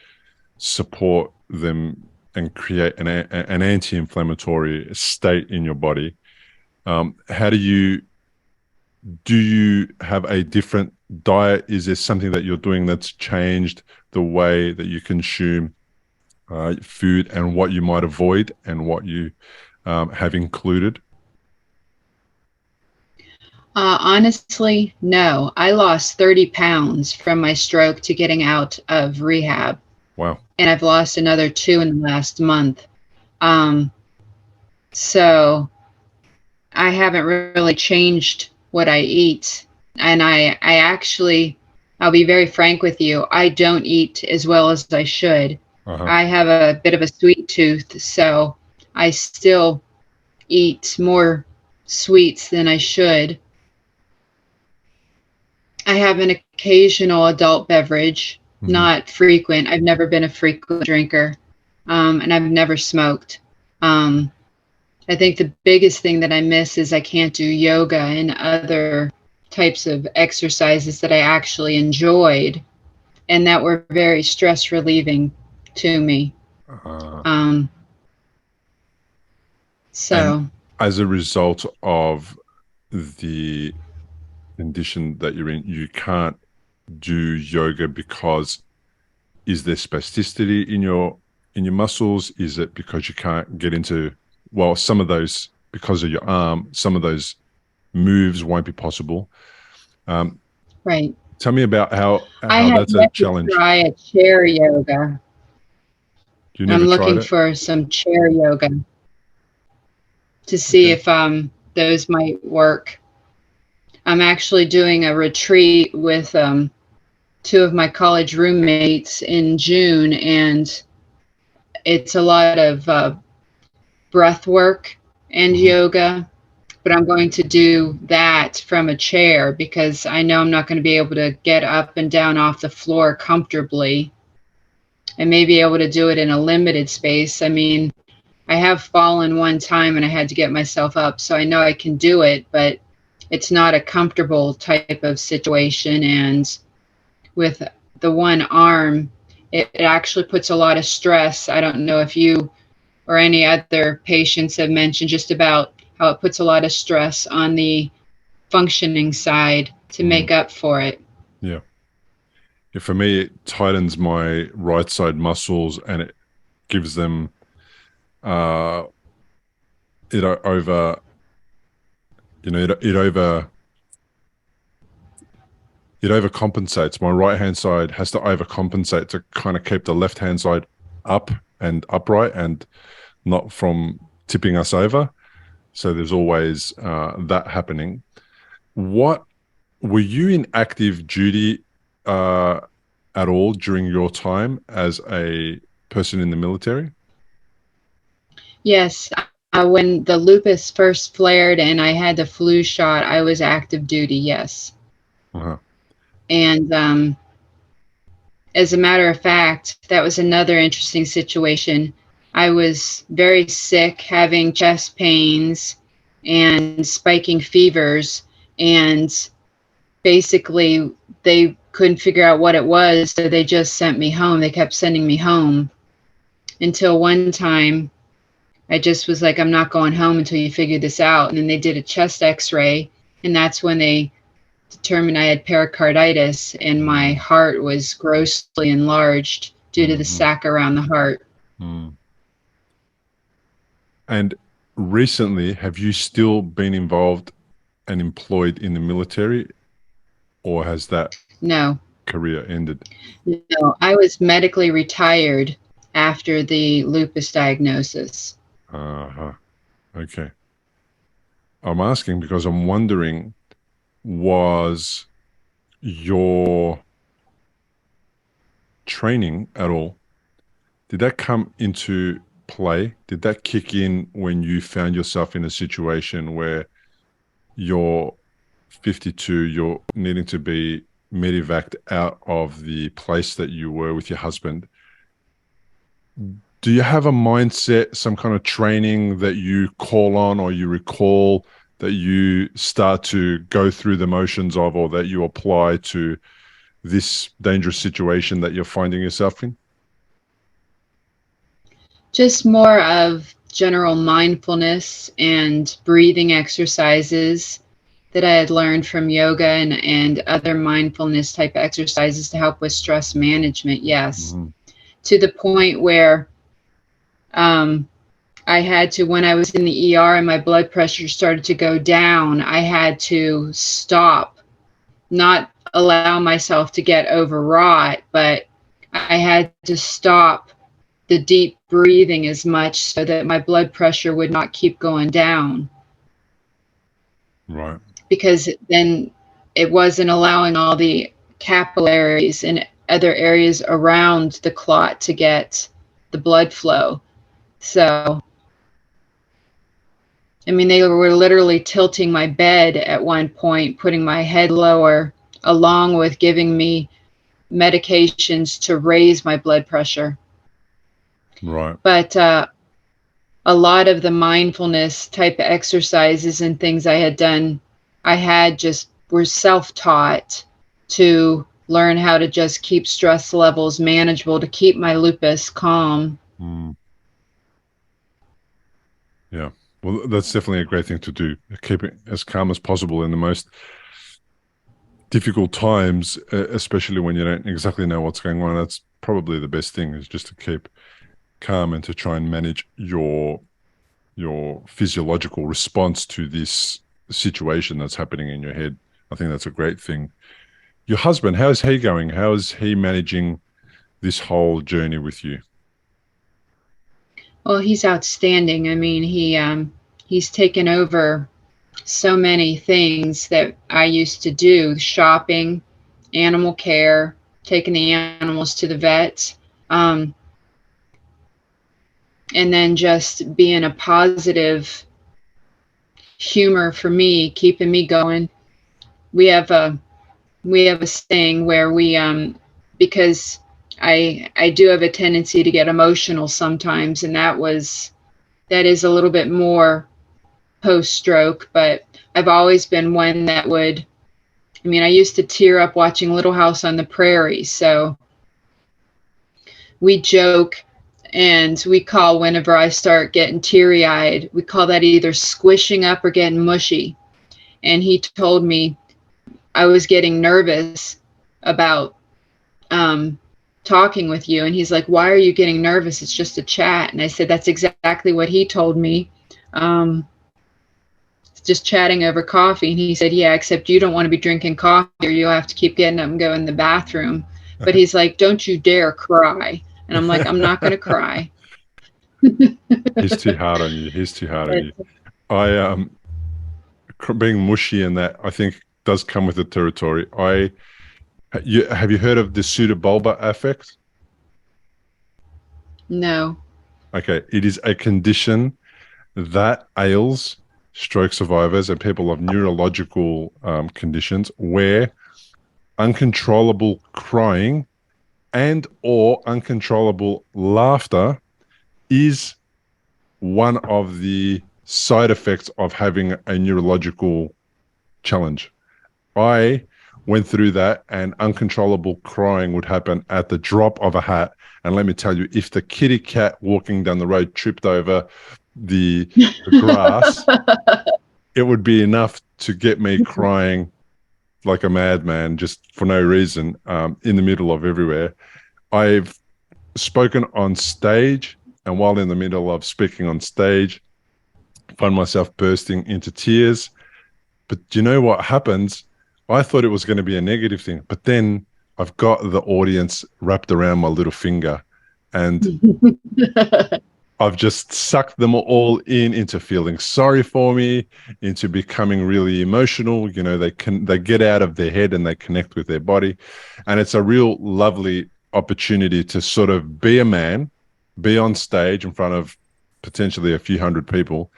[SPEAKER 3] support them and create an anti-inflammatory state in your body, how do you have a different diet? Is there something that you're doing that's changed the way that you consume food and what you might avoid and what you have included?
[SPEAKER 1] Honestly, no. I lost 30 pounds from my stroke to getting out of rehab.
[SPEAKER 3] Wow.
[SPEAKER 1] And I've lost another 2 in the last month. So I haven't really changed what I eat. And I actually, I'll be very frank with you, I don't eat as well as I should. I have a bit of a sweet tooth, so I still eat more sweets than I should. I have an occasional adult beverage, not frequent. I've never been a frequent drinker, and I've never smoked. I think the biggest thing that I miss is I can't do yoga and other types of exercises that I actually enjoyed and that were very stress relieving to me. So
[SPEAKER 3] as a result of the condition that you're in, you can't do yoga because is there spasticity in your muscles? Is it because you can't get into, well, some of those, because of your arm, some of those moves won't be possible.
[SPEAKER 1] Right.
[SPEAKER 3] Tell me about how
[SPEAKER 1] I
[SPEAKER 3] that's a
[SPEAKER 1] have
[SPEAKER 3] challenge.
[SPEAKER 1] to try a chair yoga.
[SPEAKER 3] You never
[SPEAKER 1] I'm
[SPEAKER 3] tried
[SPEAKER 1] looking
[SPEAKER 3] it?
[SPEAKER 1] for some chair yoga to see if those might work. I'm actually doing a retreat with 2 of my college roommates in June, and it's a lot of breath work and yoga, but I'm going to do that from a chair because I know I'm not going to be able to get up and down off the floor comfortably. I may be able to do it in a limited space. I mean, I have fallen one time and I had to get myself up, so I know I can do it, but it's not a comfortable type of situation. And with the one arm, it actually puts a lot of stress. I don't know if you or any other patients have mentioned just about how it puts a lot of stress on the functioning side to make up for it.
[SPEAKER 3] Yeah. For me, it tightens my right side muscles and it gives them it overcompensates. My right hand side has to overcompensate to kind of keep the left hand side up and upright and not from tipping us over. So there's always that happening. What were you in active duty at all during your time as a person in the military?
[SPEAKER 1] Yes. When the lupus first flared and I had the flu shot, I was active duty, yes. And as a matter of fact, that was another interesting situation. I was very sick, having chest pains and spiking fevers, and basically they couldn't figure out what it was, so they just sent me home. They kept sending me home until one time I just was like, I'm not going home until you figure this out. And then they did a chest x-ray, and that's when they determined I had pericarditis, and my heart was grossly enlarged due to the sac around the heart.
[SPEAKER 3] And recently, have you still been involved and employed in the military, or has that career ended?
[SPEAKER 1] No, I was medically retired after the lupus diagnosis.
[SPEAKER 3] Okay. I'm asking because I'm wondering, was your training at all, did that come into play? Did that kick in when you found yourself in a situation where you're 52, you're needing to be medevaced out of the place that you were with your husband? Do you have a mindset, some kind of training that you call on or you recall that you start to go through the motions of, or that you apply to this dangerous situation that you're finding yourself in?
[SPEAKER 1] Just more of general mindfulness and breathing exercises that I had learned from yoga and other mindfulness type exercises to help with stress management. Yes. To the point where I had to, when I was in the ER and my blood pressure started to go down, I had to stop, not allow myself to get overwrought, but I had to stop the deep breathing as much so that my blood pressure would not keep going down.
[SPEAKER 3] Right.
[SPEAKER 1] Because then it wasn't allowing all the capillaries and other areas around the clot to get the blood flow. So, I mean, they were literally tilting my bed at one point, putting my head lower, along with giving me medications to raise my blood pressure.
[SPEAKER 3] Right.
[SPEAKER 1] But a lot of the mindfulness type of exercises and things I had done, I had just were self-taught to learn how to just keep stress levels manageable, to keep my lupus calm.
[SPEAKER 3] Yeah. Well, that's definitely a great thing to do. Keep it as calm as possible in the most difficult times, especially when you don't exactly know what's going on. That's probably the best thing, is just to keep calm and to try and manage your physiological response to this situation that's happening in your head. I think that's a great thing. Your husband, how's he going? How is he managing this whole journey with you?
[SPEAKER 1] Well, he's outstanding. I mean, he's taken over so many things that I used to do: shopping, animal care, taking the animals to the vet, and then just being a positive humor for me, keeping me going. We have a saying where we because I do have a tendency to get emotional sometimes, and that is a little bit more post-stroke, but I've always been one that would, I mean, I used to tear up watching Little House on the Prairie, so we joke and we call, whenever I start getting teary-eyed, we call that either squishing up or getting mushy. And he told me I was getting nervous about talking with you, and he's like, why are you getting nervous? It's just a chat. And I said, that's exactly what he told me. Just chatting over coffee. And he said, yeah, except you don't want to be drinking coffee or you'll have to keep getting up and go in the bathroom. But he's like, don't you dare cry. And I'm like, I'm not going to cry.
[SPEAKER 3] He's too hard on you. He's too hard on you. Being mushy and that, I think, does come with the territory. Have you heard of the Pseudobulbar Affect?
[SPEAKER 1] No.
[SPEAKER 3] Okay. It is a condition that ails stroke survivors and people of neurological conditions, where uncontrollable crying and or uncontrollable laughter is one of the side effects of having a neurological challenge. I went through that, and uncontrollable crying would happen at the drop of a hat. And let me tell you, if the kitty cat walking down the road tripped over the grass, it would be enough to get me crying like a madman just for no reason, in the middle of everywhere. I've spoken on stage, and while in the middle of speaking on stage, find myself bursting into tears. But do you know what happens? I thought it was going to be a negative thing, but then I've got the audience wrapped around my little finger, and I've just sucked them all into feeling sorry for me, into becoming really emotional. You know, they get out of their head and they connect with their body. And it's a real lovely opportunity to sort of be a man, be on stage in front of potentially a few hundred people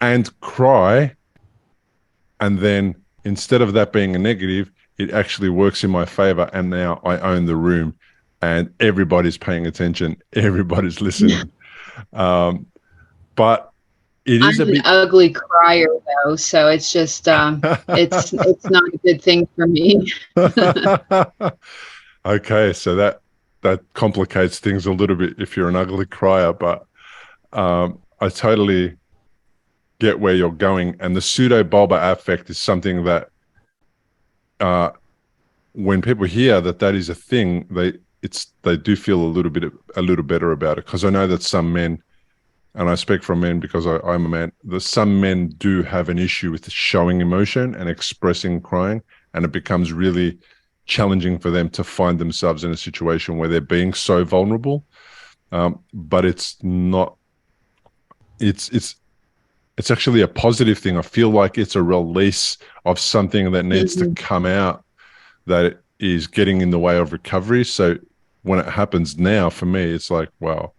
[SPEAKER 3] and cry. And then instead of that being a negative, it actually works in my favor. And now I own the room and everybody's paying attention. Everybody's listening. But it is
[SPEAKER 1] I'm an ugly crier though, so it's just it's not a good thing for me.
[SPEAKER 3] Okay, so that complicates things a little bit if you're an ugly crier, but I totally get where you're going. And the pseudobulbar affect is something that when people hear that is a thing, they do feel a little better about it, because I know that some men, and I speak from men because I'm a man, that some men do have an issue with showing emotion and expressing crying, and it becomes really challenging for them to find themselves in a situation where they're being so vulnerable. But it's not, it's actually a positive thing. I feel like it's a release of something that needs to come out that is getting in the way of recovery. So when it happens now, for me, it's like, wow,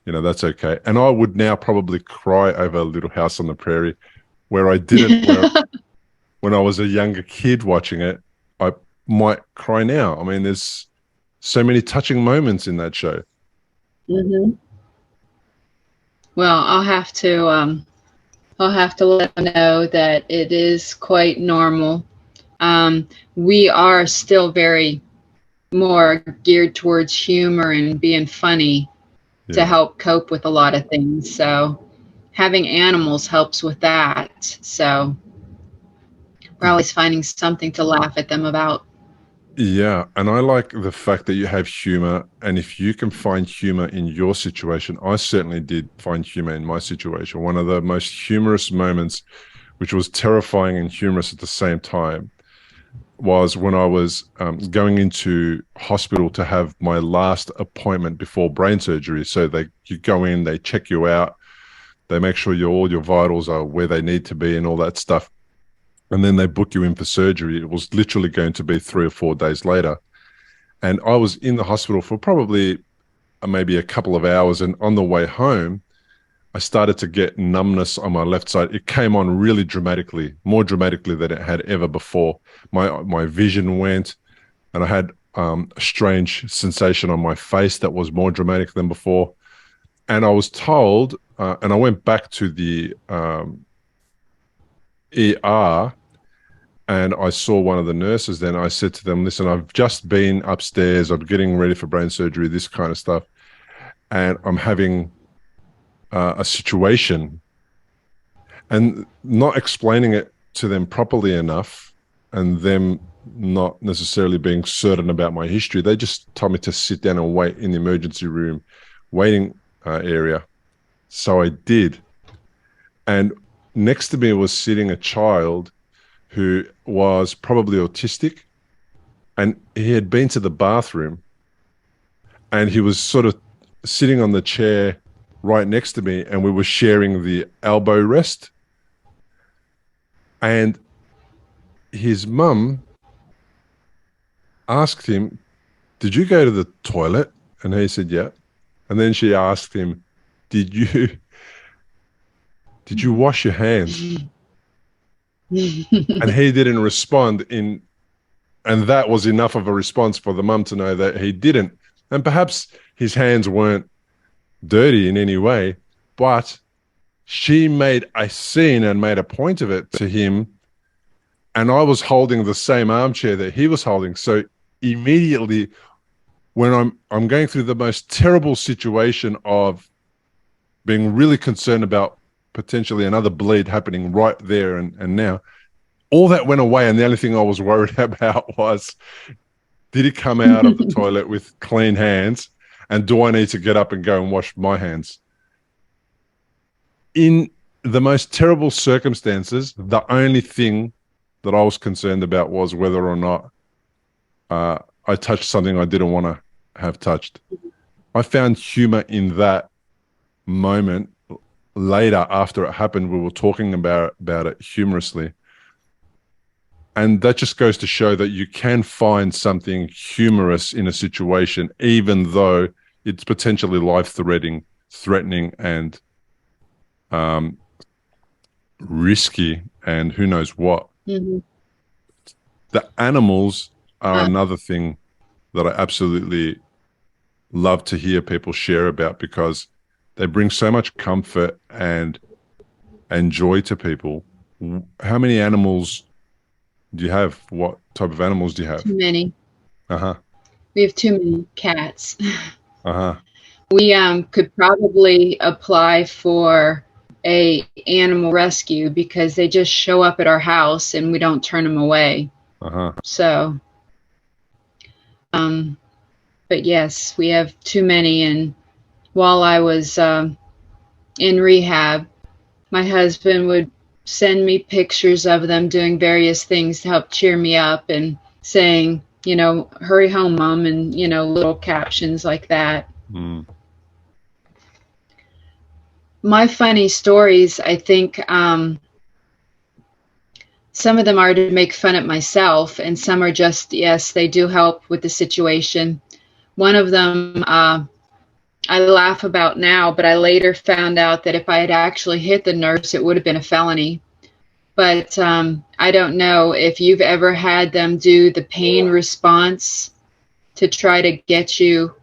[SPEAKER 3] you know, that's okay. And I would now probably cry over Little House on the Prairie, where I didn't, when I was a younger kid watching it. I might cry now. I mean, there's so many touching moments in that show.
[SPEAKER 1] Mm-hmm. Well, I'll have to let them know that it is quite normal. We are still very more geared towards humor and being funny to help cope with a lot of things. So having animals helps with that. So we're always finding something to laugh at them about.
[SPEAKER 3] Yeah, and I like the fact that you have humor, and if you can find humor in your situation, I certainly did find humor in my situation. One of the most humorous moments, which was terrifying and humorous at the same time, was when I was going into hospital to have my last appointment before brain surgery. So you go in, they check you out, they make sure all your vitals are where they need to be and all that stuff. And then they book you in for surgery. It was literally going to be 3 or 4 days later. And I was in the hospital for probably maybe a couple of hours. And on the way home, I started to get numbness on my left side. It came on really dramatically, more dramatically than it had ever before. My vision went, and I had a strange sensation on my face that was more dramatic than before. And I was told, and I went back to the ER, and I saw one of the nurses. Then I said to them, listen, I've just been upstairs, I'm getting ready for brain surgery, this kind of stuff, and I'm having a situation, and not explaining it to them properly enough, and them not necessarily being certain about my history. They just told me to sit down and wait in the emergency room waiting area. So I did. And next to me was sitting a child who was probably autistic, and he had been to the bathroom, and he was sort of sitting on the chair right next to me, and we were sharing the elbow rest. And his mum asked him, did you go to the toilet? And he said, yeah. And then she asked him, did you wash your hands? And he didn't respond, and that was enough of a response for the mum to know that he didn't. And perhaps his hands weren't dirty in any way, but she made a scene and made a point of it to him. And I was holding the same armchair that he was holding. So immediately, when I'm going through the most terrible situation of being really concerned about potentially another bleed happening right there and now. All that went away, and the only thing I was worried about was, did he come out of the toilet with clean hands, and do I need to get up and go and wash my hands? In the most terrible circumstances, the only thing that I was concerned about was whether or not I touched something I didn't want to have touched. I found humor in that moment. Later, after it happened, we were talking about it humorously. And that just goes to show that you can find something humorous in a situation, even though it's potentially life-threatening, and risky, and who knows what.
[SPEAKER 1] Mm-hmm.
[SPEAKER 3] The animals are another thing that I absolutely love to hear people share about, because they bring so much comfort and joy to people. How many animals do you have? What type of animals do you have?
[SPEAKER 1] Too many.
[SPEAKER 3] Uh-huh.
[SPEAKER 1] We have too many cats.
[SPEAKER 3] Uh-huh.
[SPEAKER 1] We could probably apply for a animal rescue because they just show up at our house and we don't turn them away.
[SPEAKER 3] Uh-huh.
[SPEAKER 1] So, but yes, we have too many. And while I was in rehab, my husband would send me pictures of them doing various things to help cheer me up and saying, you know, hurry home, Mom, and, you know, little captions like that.
[SPEAKER 3] Mm.
[SPEAKER 1] My funny stories, I think some of them are to make fun at myself, and some are just, yes, they do help with the situation. One of them I laugh about now, but I later found out that if I had actually hit the nurse, it would have been a felony. But I don't know if you've ever had them do the pain response to try to get you.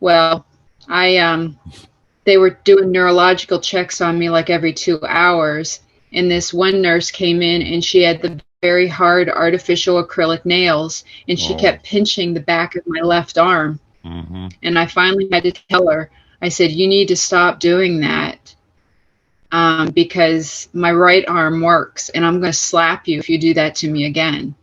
[SPEAKER 1] Well, they were doing neurological checks on me like every 2 hours. And this one nurse came in and she had the very hard artificial acrylic nails, and she kept pinching the back of my left arm.
[SPEAKER 3] Mm-hmm.
[SPEAKER 1] And I finally had to tell her, I said, you need to stop doing that because my right arm works and I'm going to slap you if you do that to me again.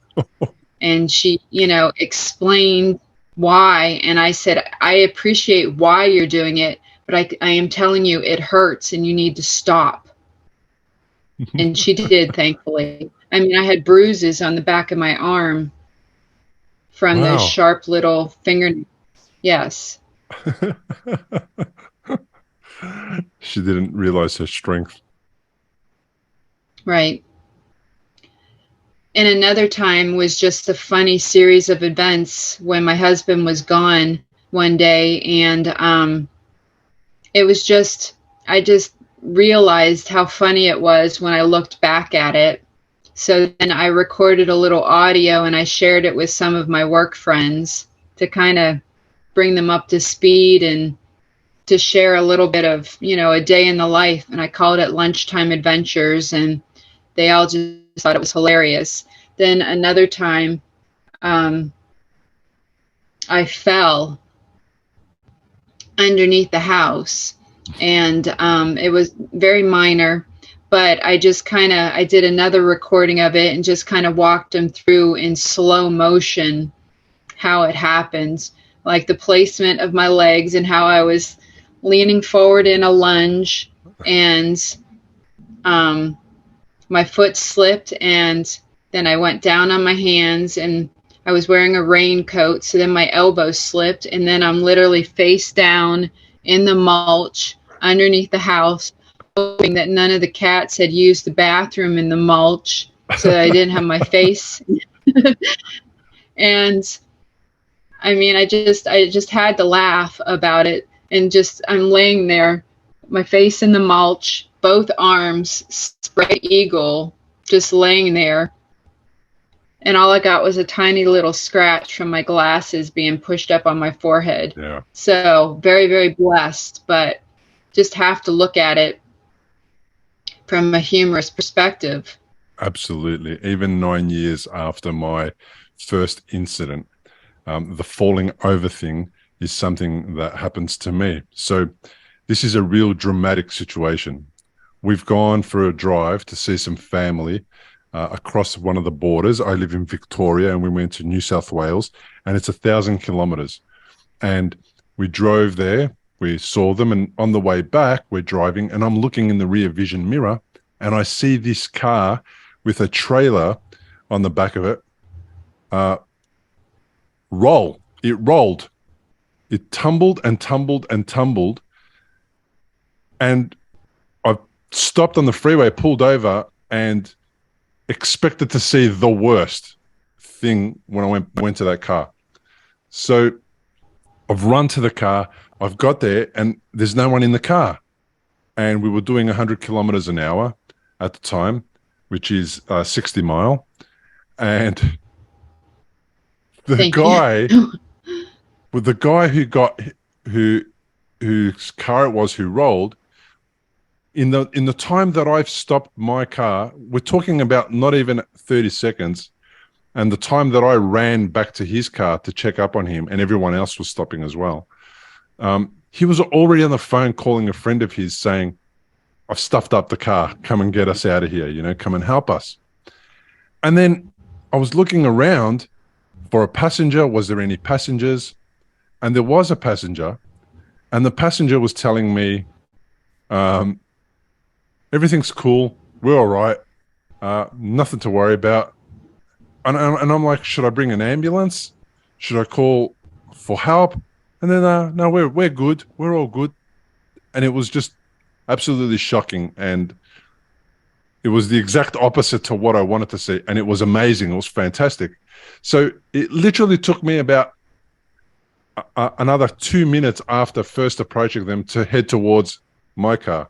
[SPEAKER 1] And she, you know, explained why. And I said, I appreciate why you're doing it, but I am telling you it hurts and you need to stop. And she did, thankfully. I mean, I had bruises on the back of my arm from those sharp little fingernails. Yes.
[SPEAKER 3] She didn't realize her strength.
[SPEAKER 1] Right. And another time was just a funny series of events when my husband was gone one day, and it was just, I just realized how funny it was when I looked back at it. So then I recorded a little audio and I shared it with some of my work friends to kind of bring them up to speed and to share a little bit of, you know, a day in the life. And I called it Lunchtime Adventures, and they all just thought it was hilarious. Then another time, I fell underneath the house, and it was very minor, but I just I did another recording of it and just kind of walked them through in slow motion how it happened, like the placement of my legs and how I was leaning forward in a lunge, and my foot slipped, and then I went down on my hands, and I was wearing a raincoat, so then my elbow slipped, and then I'm literally face down in the mulch underneath the house, hoping that none of the cats had used the bathroom in the mulch so that I didn't have my face. And I mean, I just had to laugh about it, and just I'm laying there, my face in the mulch, both arms spread eagle, just laying there. And all I got was a tiny little scratch from my glasses being pushed up on my forehead.
[SPEAKER 3] Yeah.
[SPEAKER 1] So very, very blessed, but just have to look at it from a humorous perspective.
[SPEAKER 3] Absolutely. Even 9 years after my first incident, the falling over thing is something that happens to me. So this is a real dramatic situation. we've gone for a drive to see some family across one of the borders. I live in Victoria, and we went to New South Wales, and it's 1,000 kilometers. And we drove there, we saw them, and on the way back, we're driving, and I'm looking in the rear vision mirror, and I see this car with a trailer on the back of it roll. It rolled. It tumbled and tumbled and tumbled. And I stopped on the freeway, pulled over, and expected to see the worst thing when I went to that car. So I've run to the car. I've got there, and there's no one in the car. And we were doing 100 kilometers an hour at the time, which is 60 mile. And the guy whose car it was who rolled, in the time that I've stopped my car, we're talking about not even 30 seconds, and the time that I ran back to his car to check up on him, and everyone else was stopping as well. He was already on the phone calling a friend of his saying, "I've stuffed up the car. Come and get us out of here. Come and help us." And then I was looking around for a passenger. Was there any passengers? And there was a passenger, and the passenger was telling me, everything's cool. We're all right. Nothing to worry about. And I'm like, should I bring an ambulance? Should I call for help? And then, no, we're good. We're all good. And it was just absolutely shocking. And it was the exact opposite to what I wanted to see. And it was amazing. It was fantastic. So it literally took me about another 2 minutes after first approaching them to head towards my car.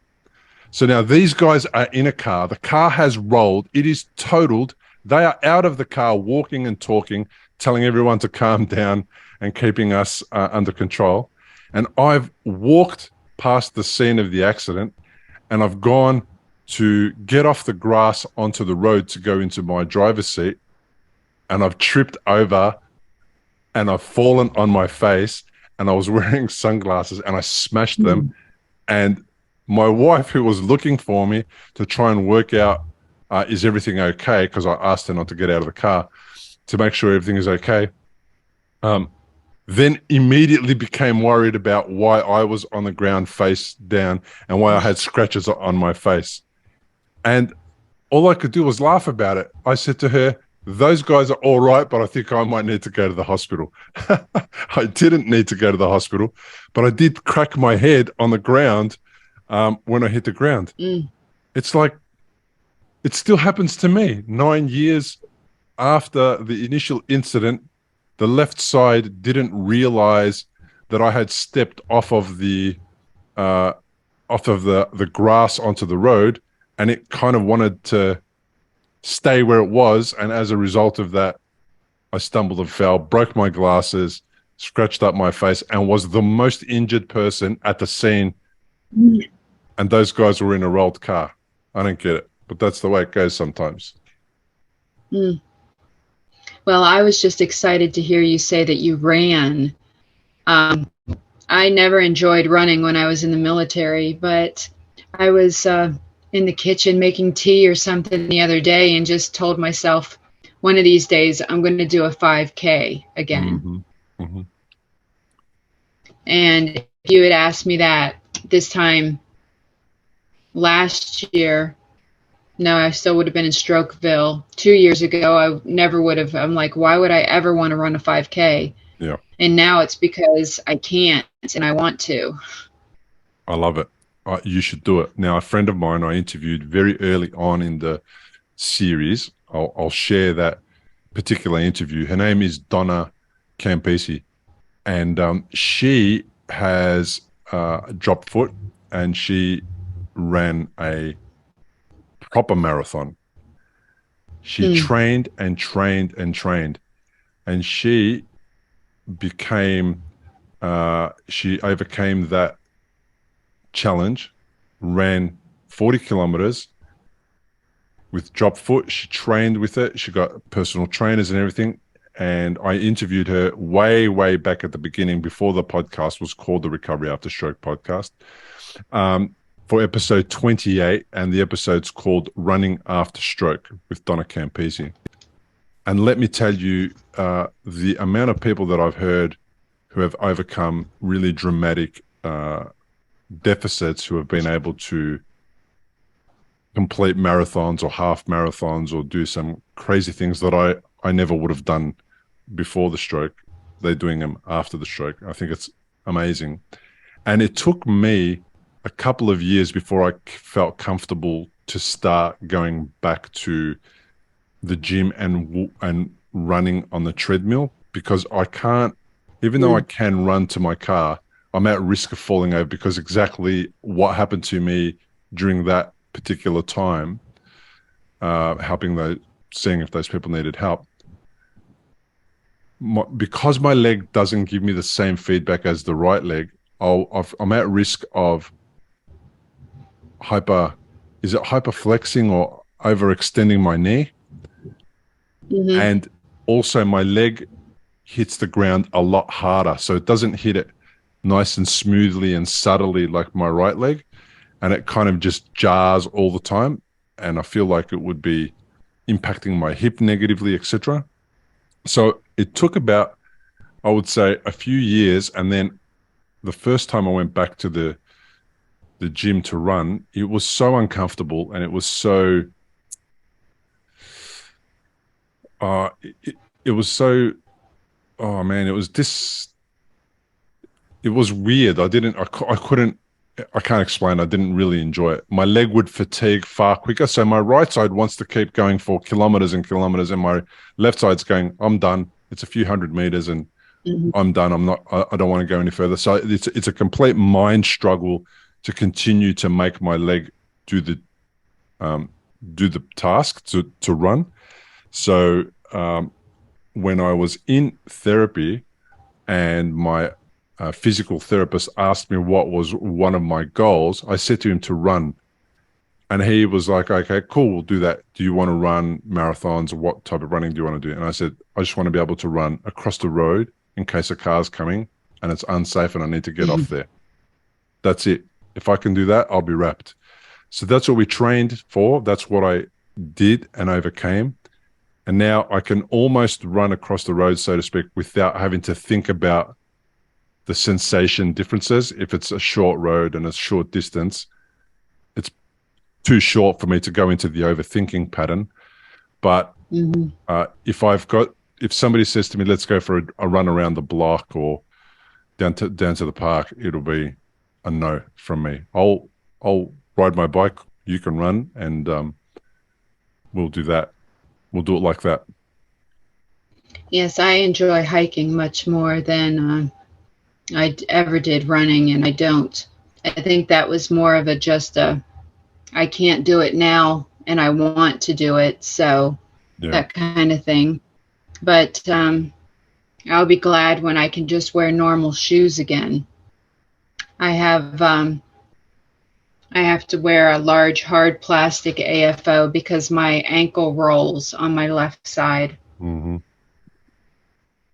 [SPEAKER 3] So now these guys are in a car. The car has rolled. It is totaled. They are out of the car, walking and talking, telling everyone to calm down and keeping us under control. And I've walked past the scene of the accident, and I've gone to get off the grass onto the road to go into my driver's seat, and I've tripped over and I've fallen on my face, and I was wearing sunglasses and I smashed them. And my wife, who was looking for me to try and work out, is everything okay? Because I asked her not to get out of the car to make sure everything is okay. Then immediately became worried about why I was on the ground face down and why I had scratches on my face. And all I could do was laugh about it. I said to her, "Those guys are all right, but I think I might need to go to the hospital." I didn't need to go to the hospital, but I did crack my head on the ground when I hit the ground. It's like, it still happens to me. 9 years after the initial incident, the left side didn't realize that I had stepped off of the grass onto the road, and it kind of wanted to stay where it was. And as a result of that, I stumbled and fell, broke my glasses, scratched up my face, and was the most injured person at the scene. And those guys were in a rolled car. I don't get it, but that's the way it goes sometimes.
[SPEAKER 1] Well, I was just excited to hear you say that you ran. I never enjoyed running when I was in the military, but I was in the kitchen making tea or something the other day and just told myself, one of these days I'm going to do a 5K again. And if you had asked me that this time last year, no, I still would have been in Strokeville. 2 years ago, I never would have. I'm like, why would I ever want to run a 5K?
[SPEAKER 3] Yeah.
[SPEAKER 1] And now it's because I can't and I want to.
[SPEAKER 3] I love it. You should do it. Now, a friend of mine I interviewed very early on in the series, I'll share that particular interview. Her name is Donna Campisi, and she has dropped foot, and she ran a proper marathon. She trained and trained and trained, and she became she overcame that challenge, ran 40 kilometers with drop foot. She trained with it. She got personal trainers and everything. And I interviewed her way back at the beginning, before the podcast was called the Recovery After Stroke podcast. for episode 28, and the episode's called Running After Stroke with Donna Campisi. And let me tell you, the amount of people that I've heard who have overcome really dramatic deficits, who have been able to complete marathons or half marathons or do some crazy things that I never would have done before the stroke. They're doing them after the stroke. I think it's amazing. And it took me a couple of years before I felt comfortable to start going back to the gym and running on the treadmill, because I can't, even though I can run to my car, I'm at risk of falling over, because exactly what happened to me during that particular time, seeing if those people needed help. Because my leg doesn't give me the same feedback as the right leg, I'm at risk of hyperflexing or overextending my knee. Mm-hmm. And also my leg hits the ground a lot harder, so it doesn't hit it nice and smoothly and subtly like my right leg, and it kind of just jars all the time, and I feel like it would be impacting my hip negatively, etc. So it took about, I would say, a few years, and then the first time I went back to the gym to run, it was so uncomfortable, and it was so it was so, oh man, it was weird. I can't explain. I didn't really enjoy it. My leg would fatigue far quicker. So my right side wants to keep going for kilometers and kilometers, and my left side's going, I'm done. It's a few hundred meters and I'm done. I don't want to go any further. So it's a complete mind struggle to continue to make my leg do the task to run. So when I was in therapy and my physical therapist asked me what was one of my goals, I said to him to run. And he was like, okay, cool, we'll do that. Do you want to run marathons? Or what type of running do you want to do? And I said, I just want to be able to run across the road in case a car's coming and it's unsafe and I need to get off there. That's it. If I can do that, I'll be wrapped. So that's what we trained for. That's what I did and overcame. And now I can almost run across the road, so to speak, without having to think about the sensation differences. If it's a short road and a short distance, it's too short for me to go into the overthinking pattern. But if somebody says to me, let's go for a run around the block or down to the park, it'll be a no from me. I'll ride my bike, you can run, and we'll do that. We'll do it like that.
[SPEAKER 1] Yes, I enjoy hiking much more than I ever did running, and I don't. I think that was more of I can't do it now, and I want to do it, so that kind of thing. But I'll be glad when I can just wear normal shoes again. I have to wear a large hard plastic AFO because my ankle rolls on my left side. Mm-hmm.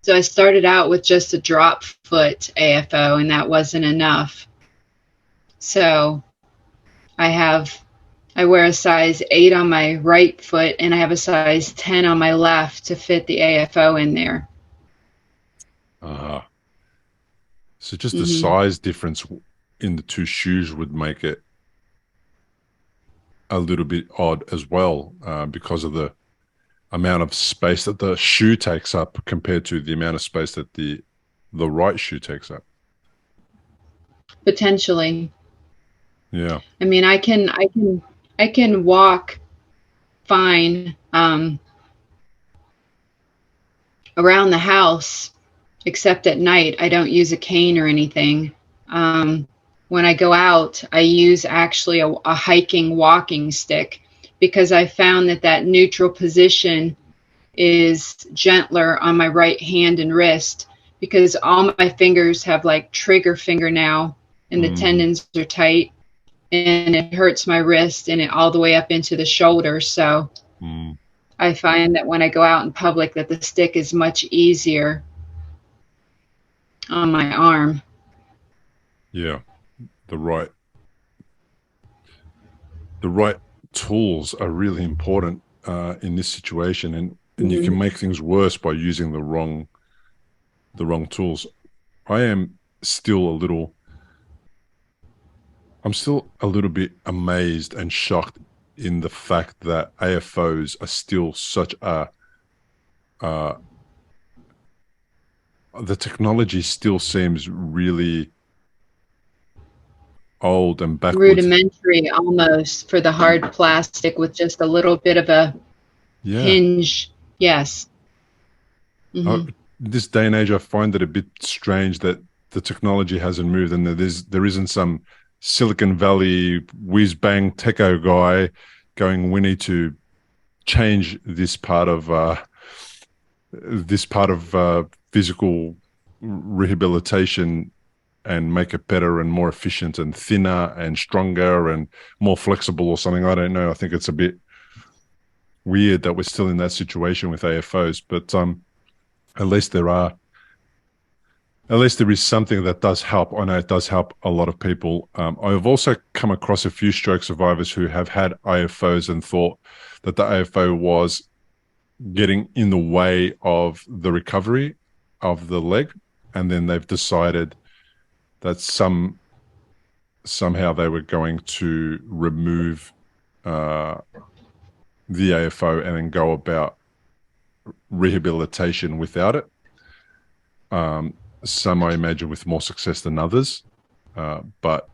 [SPEAKER 1] So I started out with just a drop foot AFO, and that wasn't enough. So I wear a size 8 on my right foot, and I have a size 10 on my left to fit the AFO in there.
[SPEAKER 3] So just the size difference in the two shoes would make it a little bit odd as well, because of the amount of space that the shoe takes up compared to the amount of space that the right shoe takes up.
[SPEAKER 1] Potentially.
[SPEAKER 3] Yeah.
[SPEAKER 1] I mean, I can walk fine around the house, except at night. I don't use a cane or anything. When I go out, I use actually a hiking walking stick, because I found that neutral position is gentler on my right hand and wrist, because all my fingers have like trigger finger now, and the tendons are tight, and it hurts my wrist and it all the way up into the shoulder. So I find that when I go out in public that the stick is much easier on my arm.
[SPEAKER 3] Yeah, the right the right tools are really important in this situation, and you can make things worse by using the wrong tools. I'm still a little bit amazed and shocked in the fact that AFOs are still such a the technology still seems really old and backwards.
[SPEAKER 1] Rudimentary almost for the hard plastic with just a little bit of a
[SPEAKER 3] Yeah.
[SPEAKER 1] hinge. Yes.
[SPEAKER 3] This day and age, I find it a bit strange that the technology hasn't moved, and there isn't some Silicon Valley whiz bang techo guy going, we need to change this part of physical rehabilitation and make it better and more efficient and thinner and stronger and more flexible or something. I don't know. I think it's a bit weird that we're still in that situation with AFOs, but at least there is something that does help. I know it does help a lot of people. I've also come across a few stroke survivors who have had AFOs and thought that the AFO was getting in the way of the recovery of the leg, and then they've decided that somehow they were going to remove the AFO and then go about rehabilitation without it. Some, I imagine, with more success than others, but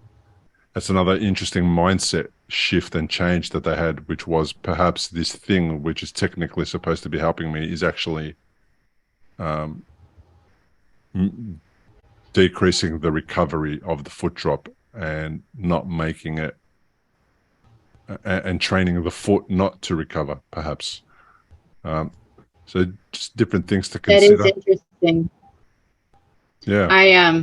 [SPEAKER 3] that's another interesting mindset shift and change that they had, which was perhaps this thing which is technically supposed to be helping me is actually decreasing the recovery of the foot drop and not making it and training the foot not to recover, perhaps. So just different things to consider.
[SPEAKER 1] That is interesting.
[SPEAKER 3] Yeah.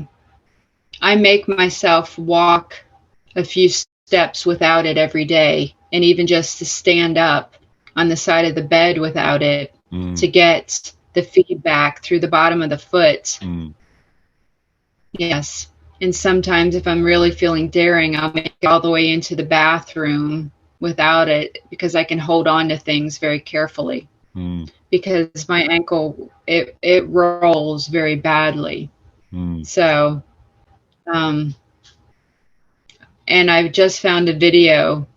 [SPEAKER 1] I make myself walk a few steps without it every day, and even just to stand up on the side of the bed without it to get the feedback through the bottom of the foot. Yes. And sometimes if I'm really feeling daring, I'll make it all the way into the bathroom without it, because I can hold on to things very carefully. Because my ankle, it rolls very badly. So, and I've just found a video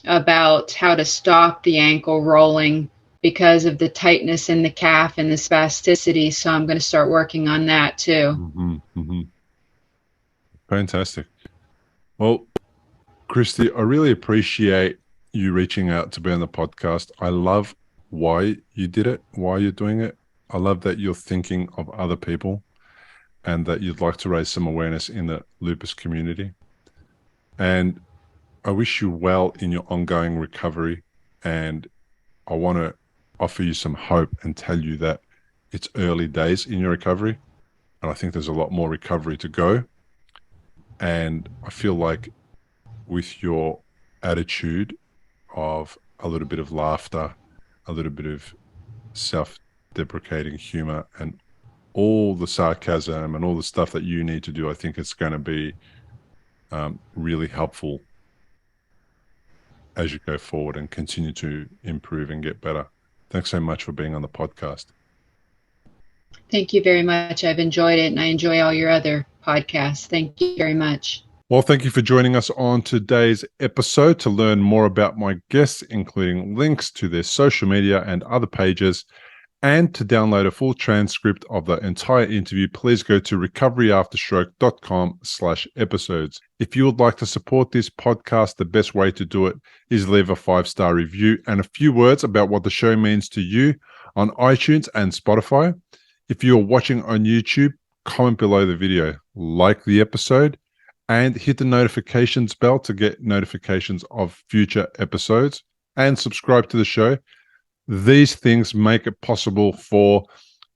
[SPEAKER 1] about how to stop the ankle rolling because of the tightness in the calf and the spasticity. So I'm going to start working on that too.
[SPEAKER 3] Fantastic. Well, Kristy, I really appreciate you reaching out to be on the podcast. I love why you did it, why you're doing it. I love that you're thinking of other people and that you'd like to raise some awareness in the lupus community. And I wish you well in your ongoing recovery. And I want to offer you some hope and tell you that it's early days in your recovery. And I think there's a lot more recovery to go. And I feel like with your attitude of a little bit of laughter, a little bit of self-deprecating humor, and all the sarcasm and all the stuff that you need to do, I think it's going to be really helpful as you go forward and continue to improve and get better. Thanks so much for being on the podcast.
[SPEAKER 1] Thank you very much. I've enjoyed it, and I enjoy all your other podcasts. Thank you very much.
[SPEAKER 3] Well, thank you for joining us on today's episode. To learn more about my guests, including links to their social media and other pages, and to download a full transcript of the entire interview, please go to recoveryafterstroke.com/episodes. If you would like to support this podcast, the best way to do it is leave a 5-star review and a few words about what the show means to you on iTunes and Spotify. If you're watching on YouTube, comment below the video, like the episode, and hit the notifications bell to get notifications of future episodes, and subscribe to the show. These things make it possible for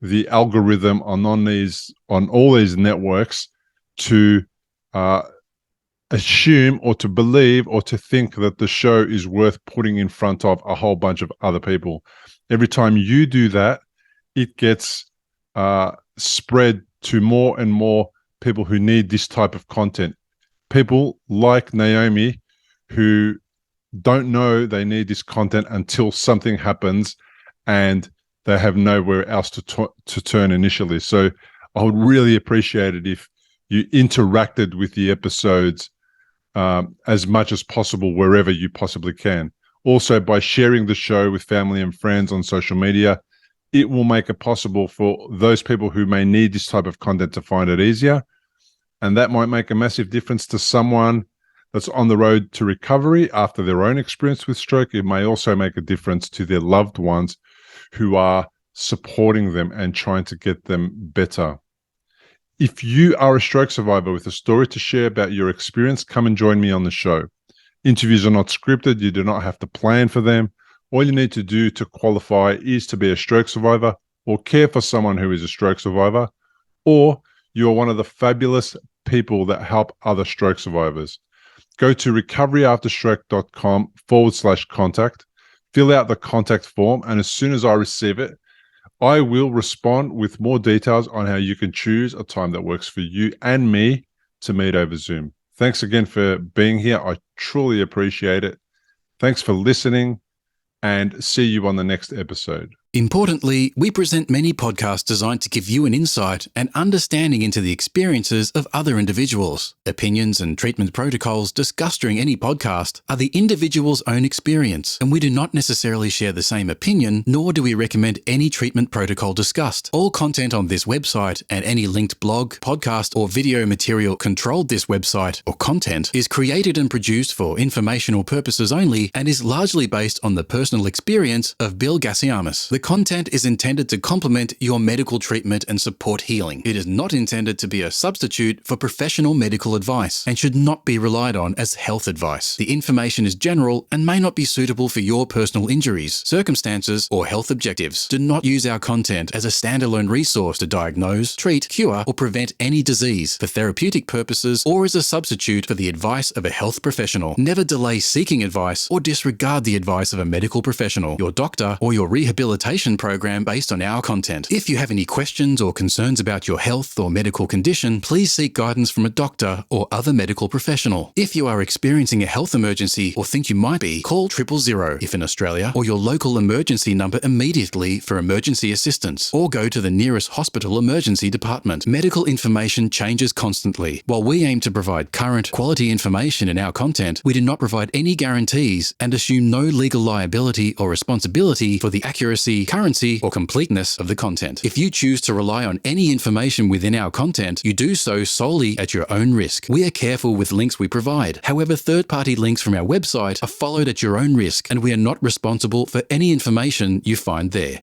[SPEAKER 3] the algorithm on all these networks to assume or to believe or to think that the show is worth putting in front of a whole bunch of other people. Every time you do that, it gets spread to more and more people who need this type of content. People like Naomi, who don't know they need this content until something happens and they have nowhere else to turn initially. So I would really appreciate it if you interacted with the episodes as much as possible wherever you possibly can. Also, by sharing the show with family and friends on social media, it will make it possible for those people who may need this type of content to find it easier. And that might make a massive difference to someone that's on the road to recovery after their own experience with stroke. It may also make a difference to their loved ones who are supporting them and trying to get them better. If you are a stroke survivor with a story to share about your experience, come and join me on the show. Interviews are not scripted. You do not have to plan for them. All you need to do to qualify is to be a stroke survivor or care for someone who is a stroke survivor, or you are one of the fabulous people that help other stroke survivors. Go to recoveryafterstroke.com/contact, fill out the contact form, and as soon as I receive it, I will respond with more details on how you can choose a time that works for you and me to meet over Zoom. Thanks again for being here. I truly appreciate it. Thanks for listening, and see you on the next episode.
[SPEAKER 2] Importantly, we present many podcasts designed to give you an insight and understanding into the experiences of other individuals. Opinions and treatment protocols discussed during any podcast are the individual's own experience, and we do not necessarily share the same opinion, nor do we recommend any treatment protocol discussed. All content on this website and any linked blog, podcast, or video material controlled this website or content is created and produced for informational purposes only and is largely based on the personal experience of Bill Gassiamis. The content is intended to complement your medical treatment and support healing. It is not intended to be a substitute for professional medical advice and should not be relied on as health advice. The information is general and may not be suitable for your personal injuries, circumstances, or health objectives. Do not use our content as a standalone resource to diagnose, treat, cure, or prevent any disease for therapeutic purposes or as a substitute for the advice of a health professional. Never delay seeking advice or disregard the advice of a medical professional, your doctor, or your rehabilitation program based on our content. If you have any questions or concerns about your health or medical condition, please seek guidance from a doctor or other medical professional. If you are experiencing a health emergency or think you might be, call 000 if in Australia, or your local emergency number immediately for emergency assistance, or go to the nearest hospital emergency department. Medical information changes constantly. While we aim to provide current, quality information in our content, we do not provide any guarantees and assume no legal liability or responsibility for the accuracy, currency, or completeness of the content. If you choose to rely on any information within our content, you do so solely at your own risk. We are careful with links we provide. However, third-party links from our website are followed at your own risk, and we are not responsible for any information you find there.